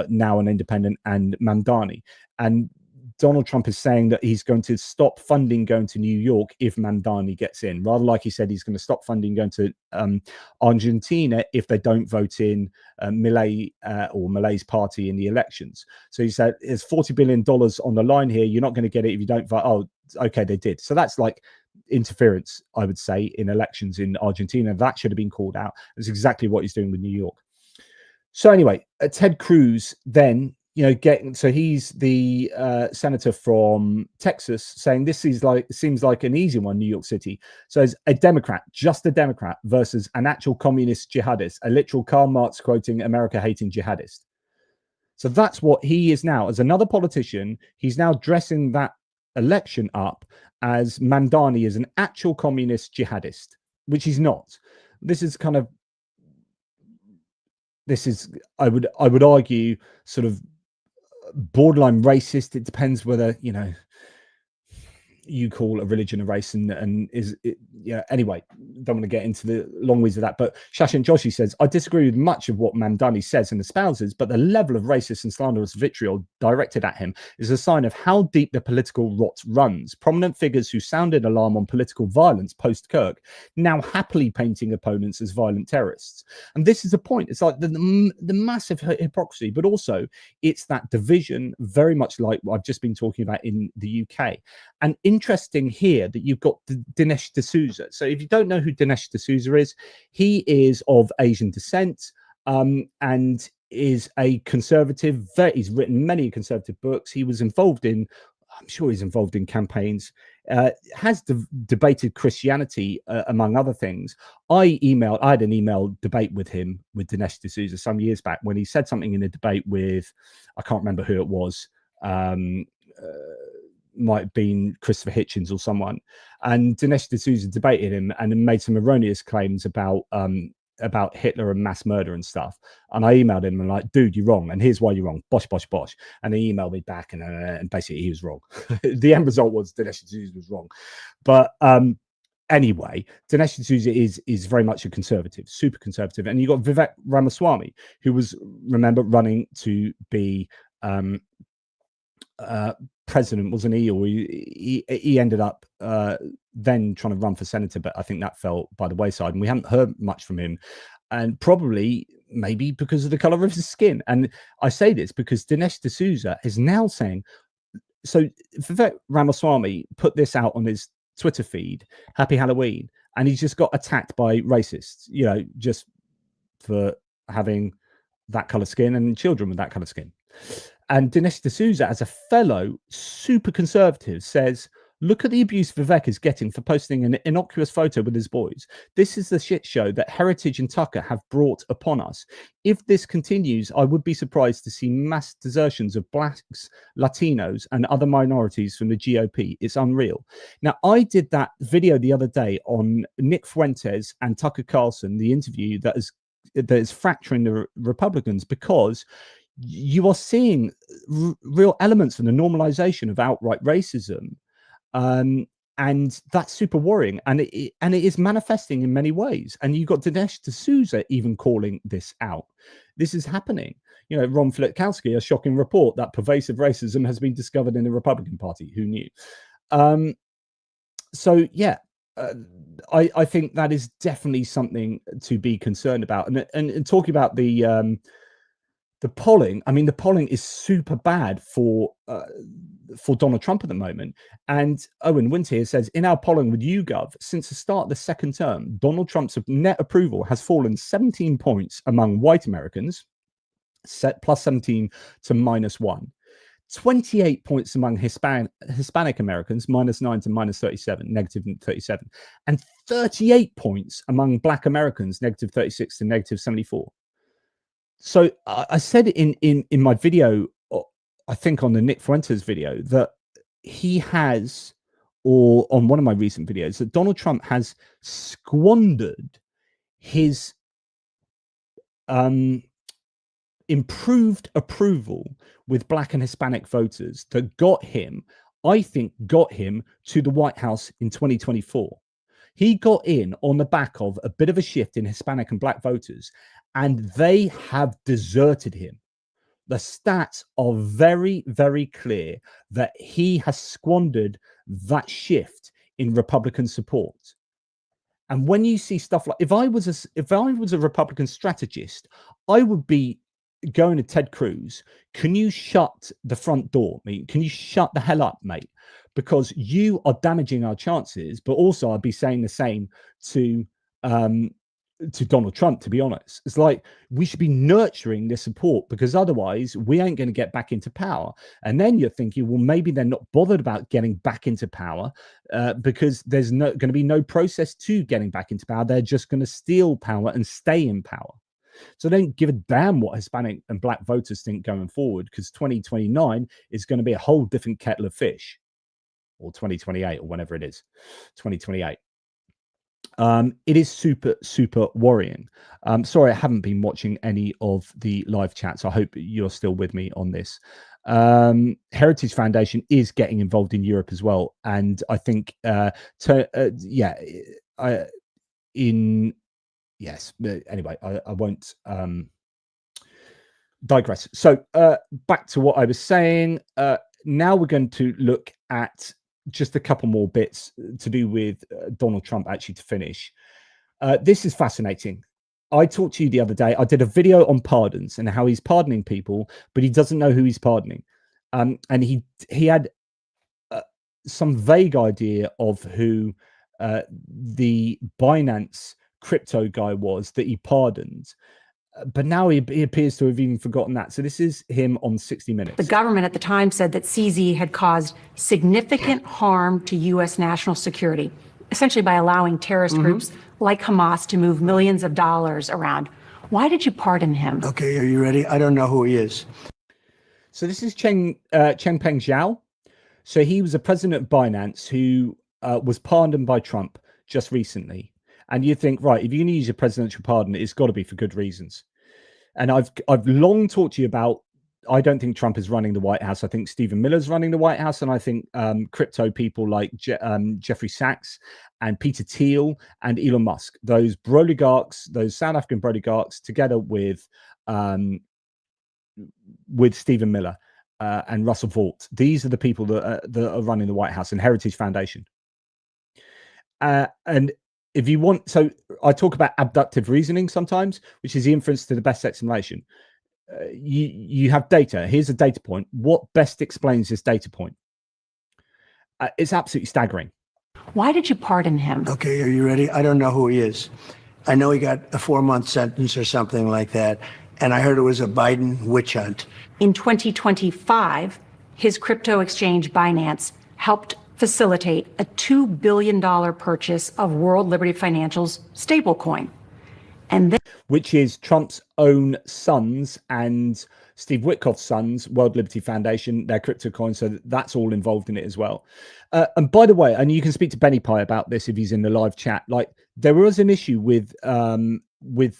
S1: now an independent, and Mamdani. And Donald Trump is saying that he's going to stop funding going to New York if Mamdani gets in, rather like he said he's going to stop funding going to Argentina if they don't vote in Milei or Milei's party in the elections. So he said there's $40 billion on the line here. You're not going to get it if you don't vote. Oh, okay, they did. So that's like, interference, I would say, in elections in Argentina. That should have been called out. That's exactly what he's doing with New York. So anyway, Ted Cruz then, so he's the senator from Texas, saying this is seems like an easy one, New York City. So as a Democrat, just a Democrat versus an actual communist jihadist, a literal Karl Marx quoting America hating jihadist. So that's what he is now. As another politician, he's now dressing that election up as Mandani is an actual communist jihadist, which he's not. This is, I would argue, sort of borderline racist. It depends whether, you call a religion a race and is it, anyway, don't want to get into the long ways of that. But Shashin Joshi says, I disagree with much of what Mandani says and espouses, but the level of racist and slanderous vitriol directed at him is a sign of how deep the political rot runs. Prominent figures who sounded alarm on political violence post-Kirk now happily painting opponents as violent terrorists. And this is a point. It's like the massive hypocrisy, but also it's that division, very much like what I've just been talking about in the UK. And interesting here that you've got Dinesh D'Souza. So if you don't know who Dinesh D'Souza is, he is of Asian descent and is a conservative. He's written many conservative books. He was involved in, I'm sure he's involved in campaigns, has debated Christianity, among other things. I had an email debate with him, with Dinesh D'Souza, some years back, when he said something in a debate with, I can't remember who it was, might have been Christopher Hitchens or someone, and Dinesh D'Souza debated him and made some erroneous claims about Hitler and mass murder and stuff. And I emailed him and like, dude, you're wrong, and here's why you're wrong. Bosh, bosh, bosh. And he emailed me back, and basically he was wrong. The end result was Dinesh D'Souza was wrong. But anyway, Dinesh D'Souza is very much a conservative, super conservative. And you got Vivek Ramaswamy, who was, remember, running to be president, wasn't he? Or he ended up then trying to run for senator, but I think that fell by the wayside, and we haven't heard much from him, and probably maybe because of the color of his skin. And I say this because Dinesh D'Souza is now saying, so Vivek Ramaswamy put this out on his Twitter feed, Happy Halloween, and he's just got attacked by racists, just for having that color skin and children with that color skin. And Dinesh D'Souza, as a fellow super conservative, says, look at the abuse Vivek is getting for posting an innocuous photo with his boys. This is the shit show that Heritage and Tucker have brought upon us. If this continues, I would be surprised to see mass desertions of blacks, Latinos, and other minorities from the GOP. It's unreal. Now, I did that video the other day on Nick Fuentes and Tucker Carlson, the interview that is fracturing the Republicans, because you are seeing real elements of the normalization of outright racism, and that's super worrying, and it is manifesting in many ways. And you got Dinesh D'Souza even calling this out. This is happening. Ron Flitkowski, a shocking report that pervasive racism has been discovered in the Republican Party. Who knew? So yeah, I think that is definitely something to be concerned about. And talking about the polling, I mean, the polling is super bad for Donald Trump at the moment. And Owen Wint here says, in our polling with YouGov, since the start of the second term, Donald Trump's net approval has fallen 17 points among white Americans, plus 17 to -1. 28 points among Hispanic Americans, -9 to -37, -37. And 38 points among Black Americans, -36 to -74. So I said in my video, I think on the Nick Fuentes video, that he has, or on one of my recent videos, that Donald Trump has squandered his improved approval with Black and Hispanic voters that got him to the White House in 2024. He got in on the back of a bit of a shift in Hispanic and Black voters, and they have deserted him. The stats are very, very clear that he has squandered that shift in Republican support. And when you see stuff like, if I was a Republican strategist, I would be going to Ted Cruz, can you shut the front door? I mean, can you shut the hell up, mate? Because you are damaging our chances. But also, I'd be saying the same to Donald Trump, to be honest. It's like we should be nurturing this support, because otherwise we ain't going to get back into power. And then you're thinking, well, maybe they're not bothered about getting back into power because there's going to be no process to getting back into power. They're just going to steal power and stay in power. So they don't give a damn what Hispanic and black voters think going forward, because 2029 is going to be a whole different kettle of fish, or 2028, or whenever it is, 2028. It is super, super worrying. Sorry, I haven't been watching any of the live chats. I hope you're still with me on this. Heritage Foundation is getting involved in Europe as well. And I think, yes, anyway, I won't digress. So back to what I was saying. Now we're going to look at just a couple more bits to do with Donald Trump, actually, to finish. This is fascinating. I talked to you the other day. I did a video on pardons and how he's pardoning people, but he doesn't know who he's pardoning. And he had some vague idea of who the Binance crypto guy was that he pardoned. But now he appears to have even forgotten that. So this is him on 60 Minutes.
S9: The government at the time said that CZ had caused significant harm to U.S. national security, essentially by allowing terrorist groups like Hamas to move millions of dollars around. Why did you pardon him?
S10: Okay, are you ready? I don't know who he is.
S1: So this is Chengpeng Zhao. So he was a president of Binance who was pardoned by Trump just recently. And you think, right, if you're going to use a presidential pardon, it's got to be for good reasons. And I've long talked to you about, I don't think Trump is running the White House. I think Stephen Miller's running the White House. And I think crypto people like Jeffrey Sachs and Peter Thiel and Elon Musk, those oligarchs, those South African oligarchs, together with Stephen Miller and Russell Vought. These are the people that are running the White House and Heritage Foundation. And if you want, so I talk about abductive reasoning sometimes, which is the inference to the best explanation. You have data. Here's a data point. What best explains this data point? It's absolutely staggering.
S9: Why did you pardon him?
S10: Okay, are you ready? I don't know who he is. I know he got a 4-month sentence or something like that. And I heard it was a Biden witch hunt.
S9: In 2025, his crypto exchange Binance helped facilitate a $2 billion purchase of World Liberty Financial's stablecoin. And then,
S1: which is Trump's own sons and Steve Witkoff's sons, World Liberty Foundation, their crypto coin. So that's all involved in it as well. And by the way, and you can speak to Benny Pie about this if he's in the live chat, like there was an issue with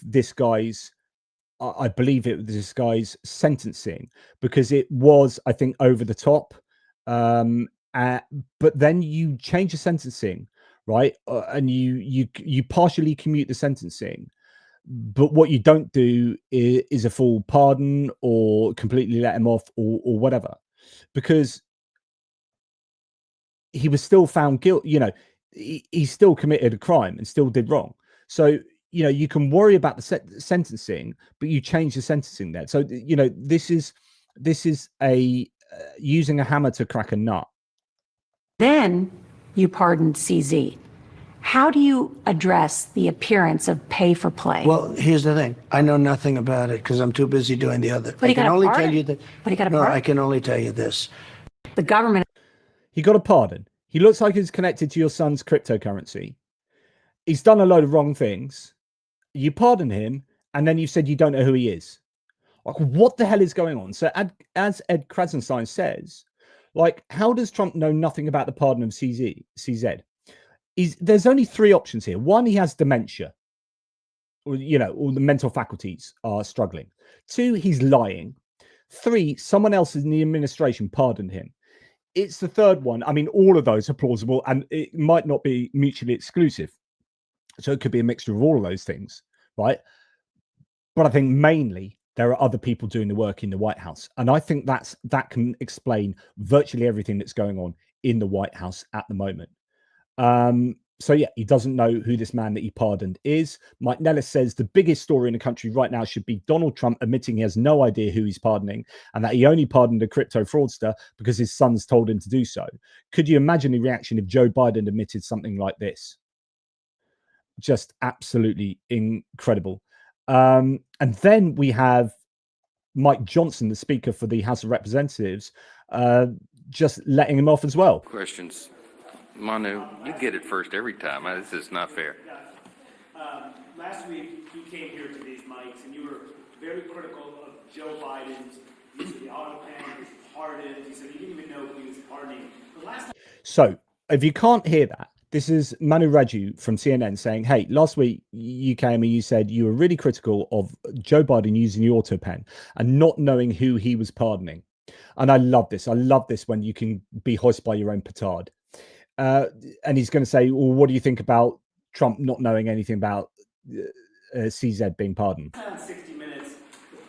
S1: this guy's, I believe it was this guy's sentencing, because it was, I think, over the top. But then you change the sentencing, right? And you partially commute the sentencing. But what you don't do is a full pardon or completely let him off or whatever, because he was still found guilty. You know, he still committed a crime and still did wrong. So, you know, you can worry about the sentencing, but you change the sentencing there. So, you know, this is a using a hammer to crack a nut.
S9: then you pardoned CZ. How do you address the appearance of pay for play?
S10: Well, here's the thing. I know nothing about it because I'm too busy doing the other.
S9: But he got a
S10: only
S9: pardon.
S10: tell you that.
S9: But he got a
S10: no,
S9: pardon.
S10: I can only tell you this.
S9: The government.
S1: He got a pardon. He looks like he's connected to your son's cryptocurrency. He's done a load of wrong things. You pardon him, and then you said you don't know who he is. Like, what the hell is going on? So, as Ed Krasenstein says, like, how does Trump know nothing about the pardon of CZ? There's only three options here. One, he has dementia, or, you know, all the mental faculties are struggling. Two, he's lying. Three, someone else in the administration pardoned him. It's the third one. I mean, all of those are plausible, and it might not be mutually exclusive. So it could be a mixture of all of those things, right? But I think mainly there are other people doing the work in the White House. And I think that can explain virtually everything that's going on in the White House at the moment. So yeah, he doesn't know who this man that he pardoned is. Mike Nellis says the biggest story in the country right now should be Donald Trump admitting he has no idea who he's pardoning and that he only pardoned a crypto fraudster because his sons told him to do so. Could you imagine the reaction if Joe Biden admitted something like this? Just absolutely incredible. And then we have Mike Johnson, the Speaker for the House of Representatives, just letting him off as well.
S11: Questions. Manu, you get it first every time. This is not fair.
S5: Last week, you came here to these mics, and you were very critical of Joe Biden's use of the auto pen, his pardon. You said he didn't even know who he was pardoning. The last time.
S1: So, if you can't hear that, this is Manu Raju from CNN saying, hey, last week you came and you said you were really critical of Joe Biden using the auto pen and not knowing who he was pardoning. And I love this. I love this when you can be hoist by your own petard. And he's going to say, well, what do you think about Trump not knowing anything about CZ being pardoned?
S5: On 60 Minutes,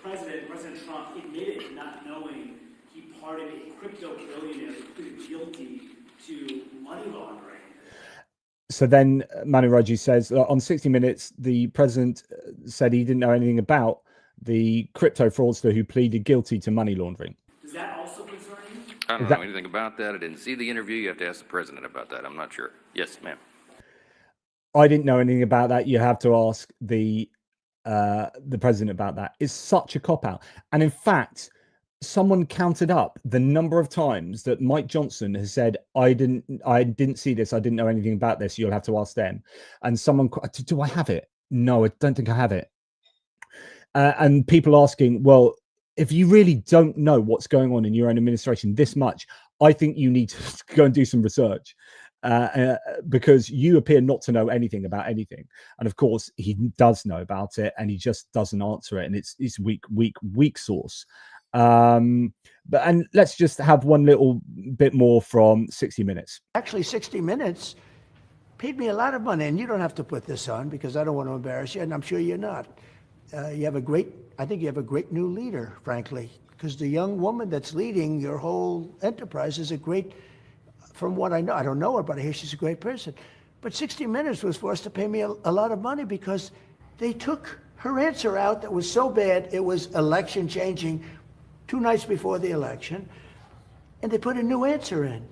S5: President Trump admitted not knowing he pardoned a crypto billionaire who pleaded guilty to money laundering.
S1: So then Manu Raju says on 60 Minutes, the president said he didn't know anything about the crypto fraudster who pleaded guilty to money laundering.
S5: Does that also concern you?
S11: I don't know anything about that. I didn't see the interview. You have to ask the president about that. I'm not sure. Yes, ma'am.
S1: I didn't know anything about that. You have to ask the president about that. It's such a cop-out. And in fact, someone counted up the number of times that Mike Johnson has said, I didn't see this. I didn't know anything about this. You'll have to ask them. And someone, do I have it? No, I don't think I have it. And people asking, well, if you really don't know what's going on in your own administration this much, I think you need to go and do some research because you appear not to know anything about anything. And of course, he does know about it and he just doesn't answer it. And it's weak source. And let's just have one little bit more from 60 Minutes.
S10: Actually, 60 Minutes paid me a lot of money, and you don't have to put this on because I don't want to embarrass you, and I'm sure you're not. I think you have a great new leader, frankly, because the young woman that's leading your whole enterprise is a great, from what I know, I don't know her, but I hear she's a great person. But 60 Minutes was forced to pay me a lot of money because they took her answer out that was so bad, it was election changing 2 nights before the election, and they put a new answer in.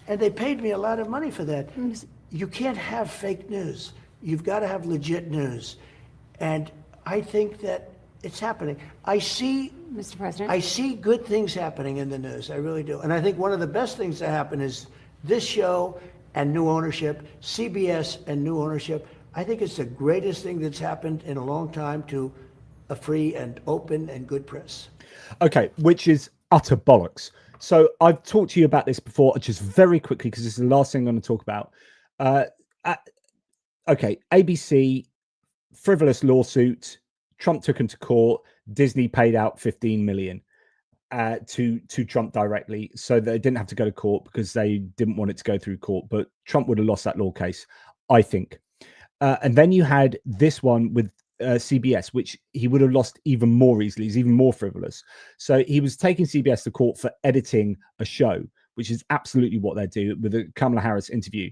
S10: And they paid me a lot of money for that. You can't have fake news. You've got to have legit news. And I think that it's happening.
S9: Mr. President,
S10: I see good things happening in the news. I really do. And I think one of the best things that happen is this show and new ownership, CBS and new ownership. I think it's the greatest thing that's happened in a long time to a free and open and good press.
S1: Okay, which is utter bollocks. So I've talked to you about this before, just very quickly, because this is the last thing I'm going to talk about. Okay, ABC, frivolous lawsuit. Trump took him to court. Disney paid out $15 million to Trump directly, so they didn't have to go to court because they didn't want it to go through court. But Trump would have lost that law case, I think. And then you had this one with CBS, which he would have lost even more easily. He's even more frivolous. So he was taking CBS to court for editing a show, which is absolutely what they do with the Kamala Harris interview.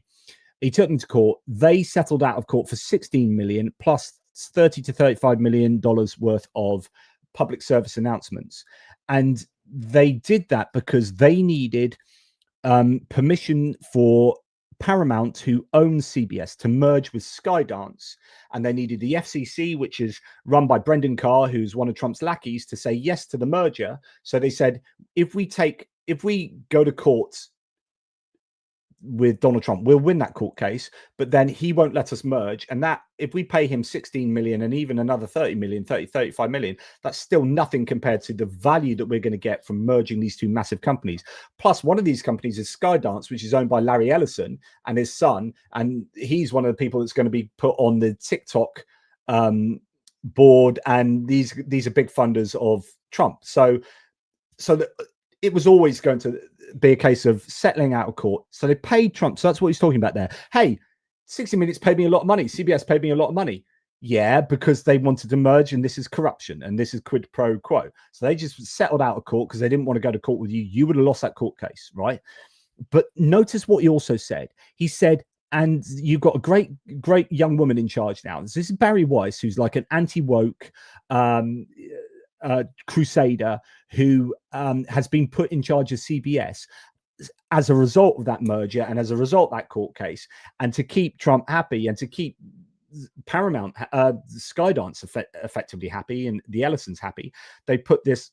S1: He took them to court. They settled out of court for $16 million plus $30 to $35 million worth of public service announcements. And they did that because they needed permission for Paramount, who owns CBS, to merge with Skydance, and they needed the FCC, which is run by Brendan Carr, who's one of Trump's lackeys, to say yes to the merger. So they said, if we go to court with Donald Trump, we'll win that court case, but then he won't let us merge. And that, if we pay him 16 million and even another 35 million, that's still nothing compared to the value that we're going to get from merging these two massive companies. Plus, one of these companies is Skydance, which is owned by Larry Ellison and his son. And he's one of the people that's going to be put on the TikTok board. And these are big funders of Trump. So it was always going to be a case of settling out of court. So they paid Trump. So that's what he's talking about there. Hey, 60 Minutes paid me a lot of money. CBS paid me a lot of money. Yeah, because they wanted to merge, and this is corruption, and this is quid pro quo. So they just settled out of court because they didn't want to go to court with you. You would have lost that court case, right? But notice what he also said. He said, and you've got a great young woman in charge now. This is Barry Weiss, who's like an anti-woke crusader who has been put in charge of CBS as a result of that merger and as a result of that court case, and to keep Trump happy and to keep Paramount, Skydance effectively happy and the Ellisons happy, they put this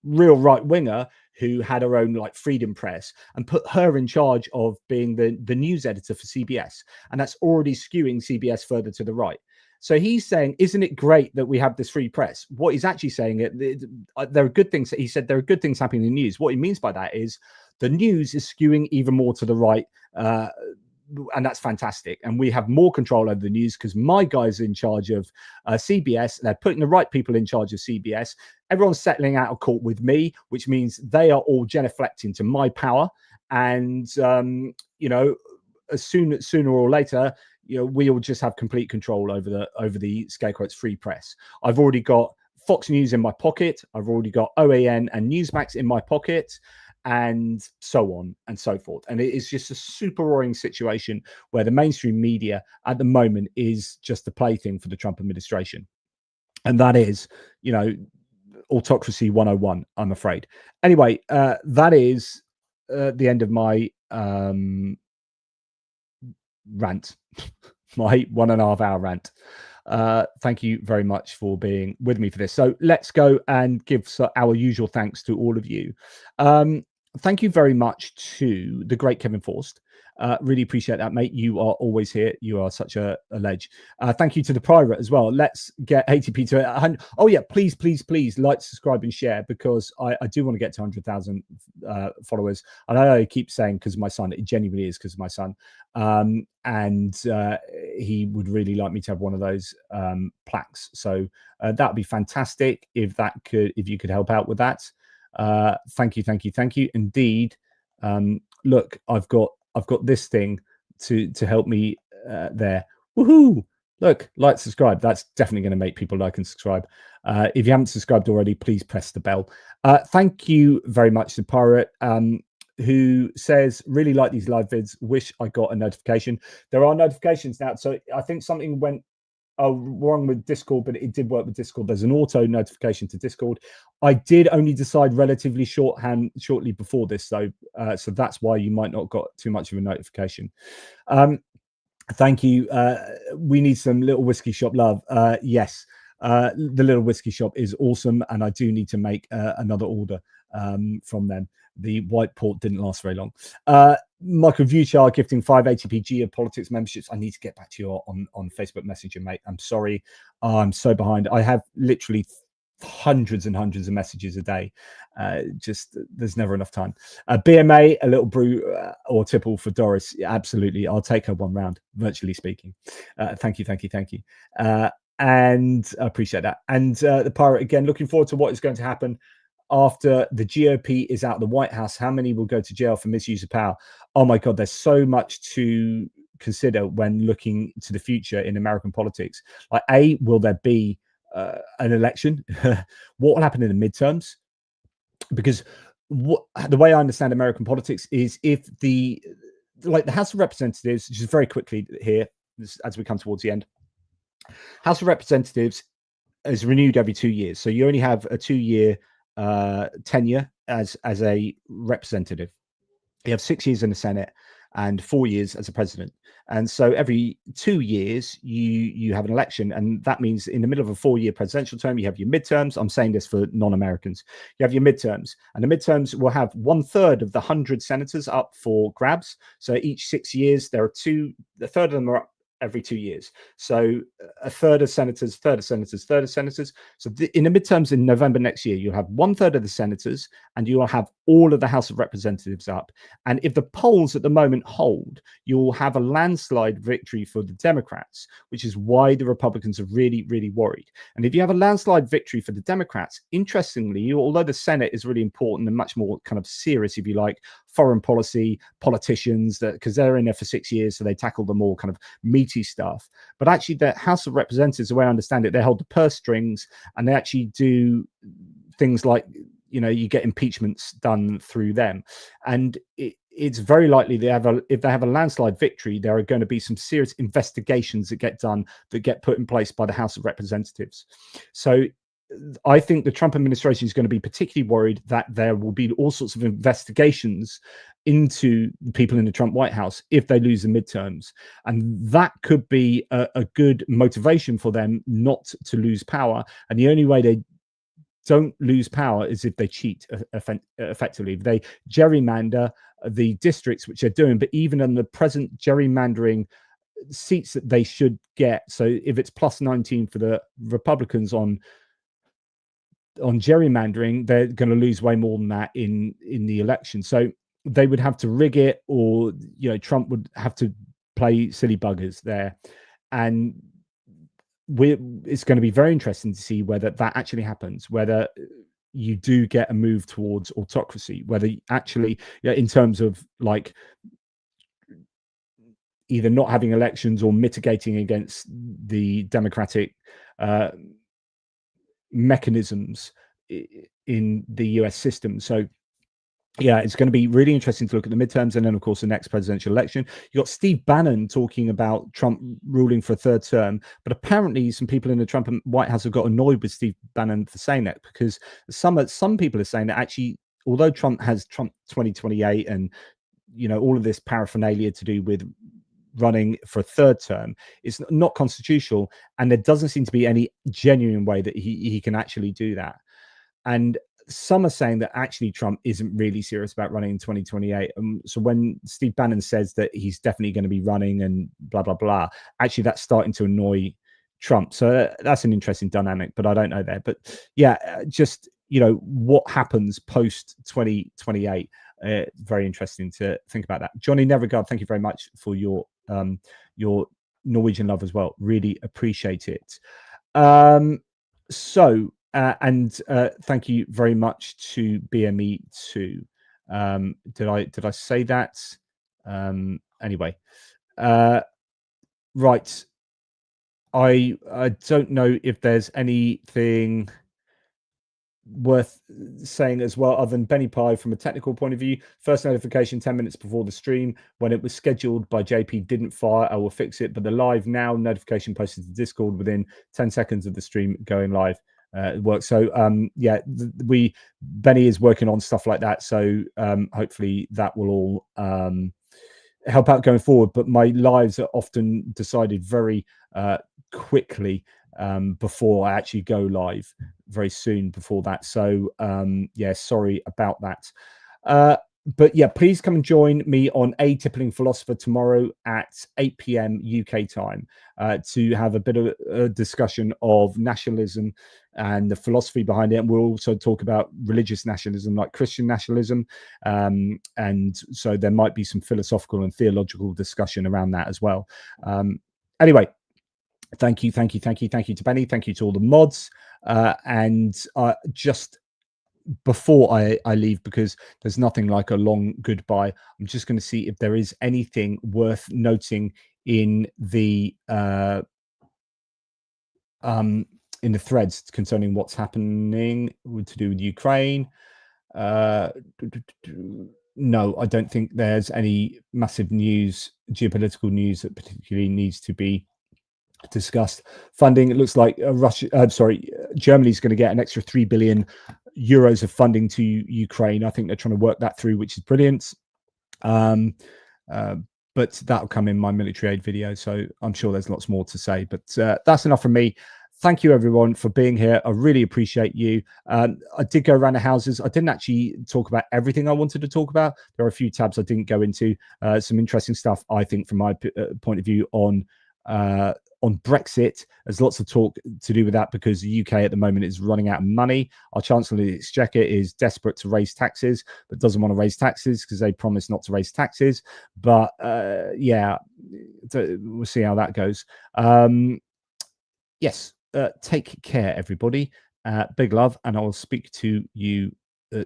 S1: real right winger who had her own like freedom press and put her in charge of being the news editor for CBS, and that's already skewing CBS further to the right. So he's saying, isn't it great that we have this free press? What he's actually saying, there are good things. He said there are good things happening in the news. What he means by that is the news is skewing even more to the right, and that's fantastic. And we have more control over the news because my guy's in charge of CBS. They're putting the right people in charge of CBS. Everyone's settling out of court with me, which means they are all genuflecting to my power. And sooner or later, we'll just have complete control over the scare quotes free press. I've already got Fox News in my pocket. I've already got OAN and Newsmax in my pocket, and so on and so forth. And it is just a super roaring situation where the mainstream media at the moment is just a plaything for the Trump administration. And that is, autocracy 101, I'm afraid. Anyway, that is the end of my rant, my 1.5 hour rant. Thank you very much for being with me for this. So let's go and give our usual thanks to all of you. Thank you very much to the great Kevin Forst. Really appreciate that, mate. You are always here. You are such a ledge. Thank you to the pirate as well. Let's get ATP to 100. Oh yeah, please like, subscribe and share, because I do want to get to 100,000 followers. And I know I keep saying because of my son. It genuinely is because of my son. And he would really like me to have one of those plaques. So that'd be fantastic if you could help out with that. Thank you indeed. Look, I've got this thing to help me there. Woohoo! Look, like, subscribe. That's definitely going to make people like and subscribe. If you haven't subscribed already, please press the bell. Thank you very much to Pirate, who says, really like these live vids. Wish I got a notification. There are notifications now. So I think something went wrong with Discord, but it did work with Discord. There's an auto notification to Discord. I did only decide relatively shortly before this, though, so that's why you might not got too much of a notification. Thank you. We need some Little Whiskey Shop love. Yes, the Little Whiskey Shop is awesome, and I do need to make another order from them. The white port didn't last very long. Michael Viewchar gifting 5 ATP Geopolitics memberships. I need to get back to you on Facebook Messenger, mate. I'm sorry. I'm so behind. I have literally hundreds and hundreds of messages a day. Just there's never enough time. BMA, a little brew or tipple for Doris. Yeah, absolutely. I'll take her one round, virtually speaking. Thank you. And I appreciate that. And the pirate, again, looking forward to what is going to happen after the GOP is out of the White House. How many will go to jail for misuse of power? Oh my God, there's so much to consider when looking to the future in American politics. Like, will there be an election? What will happen in the midterms? Because the way I understand American politics is if the House of Representatives, just very quickly here, as we come towards the end, House of Representatives is renewed every 2 years. So you only have a 2-year tenure as a representative. You have 6 years in the Senate and 4 years as a president. And so every 2 years you have an election, and that means in the middle of a 4-year presidential term you have your midterms. I'm saying this for non-Americans. You have your midterms, and the midterms will have 1/3 of the 100 senators up for grabs. So each 6 years there are a third of them are up every 2 years. So a third of senators, third of senators. So in the midterms in November next year, you'll have 1/3 of the senators and you will have all of the House of Representatives up. And if the polls at the moment hold, you will have a landslide victory for the Democrats, which is why the Republicans are really, really worried. And if you have a landslide victory for the Democrats, interestingly, although the Senate is really important and much more kind of serious, if you like, foreign policy, politicians, because they're in there for 6 years, so they tackle the more kind of meaty stuff. But actually, the House of Representatives, the way I understand it, they hold the purse strings, and they actually do things like, you get impeachments done through them. And it's very likely if they have a landslide victory, there are going to be some serious investigations that get done, that get put in place by the House of Representatives. So I think the Trump administration is going to be particularly worried that there will be all sorts of investigations into people in the Trump White House if they lose the midterms. And that could be a good motivation for them not to lose power. And the only way they don't lose power is if they cheat effectively. If they gerrymander the districts, which they're doing, but even on the present gerrymandering seats that they should get, so if it's plus 19 for the Republicans on gerrymandering, they're going to lose way more than that in the election. So they would have to rig it, or Trump would have to play silly buggers there. And it's going to be very interesting to see whether that actually happens, whether you do get a move towards autocracy, whether actually, in terms of like either not having elections or mitigating against the democratic mechanisms in the US system. So yeah, it's going to be really interesting to look at the midterms, and then of course the next presidential election. You got Steve Bannon talking about Trump ruling for a third term, but apparently some people in the Trump White House have got annoyed with Steve Bannon for saying that, because some people are saying that actually, although Trump has Trump 2028 and all of this paraphernalia to do with running for a third term, it's not constitutional, and there doesn't seem to be any genuine way that he can actually do that. And some are saying that actually Trump isn't really serious about running in 2028. So when Steve Bannon says that he's definitely going to be running and blah, blah, blah, actually that's starting to annoy Trump. So that's an interesting dynamic, but I don't know there. But yeah, just, what happens post 2028. Very interesting to think about that. Johnny Nevergard, thank you very much for your Norwegian love as well. Really appreciate it. And thank you very much to BME too. Did I say that? Anyway, right. I don't know if there's anything worth saying as well, other than Benny Pie from a technical point of view. First notification 10 minutes before the stream when it was scheduled by JP didn't fire. I will fix it, but the live now notification posted to Discord within 10 seconds of the stream going live. It works. So yeah, Benny is working on stuff like that, so hopefully that will all help out going forward. But my lives are often decided very quickly before I actually go live, very soon before that. So yeah, sorry about that. But yeah, please come and join me on A Tippling Philosopher tomorrow at 8 p.m. UK time to have a bit of a discussion of nationalism and the philosophy behind it. And we'll also talk about religious nationalism, like Christian nationalism. And so there might be some philosophical and theological discussion around that as well. Anyway, thank you to Benny. Thank you to all the mods. And just before I leave, because there's nothing like a long goodbye, I'm just going to see if there is anything worth noting in the threads concerning what's happening to do with Ukraine. No, I don't think there's any massive news, geopolitical news, that particularly needs to be discussed. Funding, it looks like Germany's going to get an extra 3 billion euros of funding to Ukraine. I think they're trying to work that through, which is brilliant. But that'll come in my military aid video, so I'm sure there's lots more to say. But that's enough from me. Thank you everyone for being here. I really appreciate you. I did go around the houses. I didn't actually talk about everything I wanted to talk about. There are a few tabs I didn't go into. Some interesting stuff, I think, from my point of view on Brexit. There's lots of talk to do with that because the UK at the moment is running out of money. Our Chancellor of the Exchequer is desperate to raise taxes, but doesn't want to raise taxes because they promised not to raise taxes. But yeah, we'll see how that goes. Yes, take care, everybody. Big love, and I will speak to you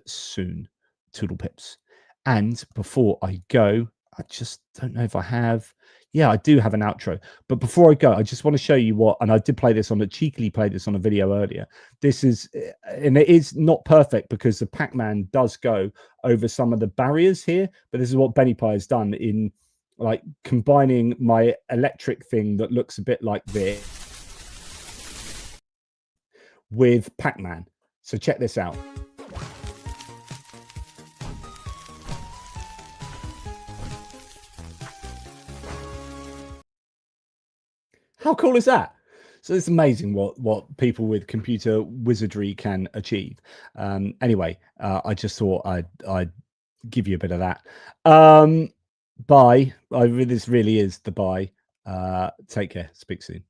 S1: soon. Toodle pips. And before I go, I just don't know if I have. Yeah, I do have an outro. But before I go, I just want to show you what, and I did play this on cheekily played this on a video earlier. This is, and it is not perfect because the Pac-Man does go over some of the barriers here, but this is what Benny Pie has done in like combining my electric thing that looks a bit like this with Pac-Man. So check this out. How cool is that? So it's amazing what people with computer wizardry can achieve. Anyway, I just thought I'd give you a bit of that. Bye. This really is the bye. Take care. Speak soon.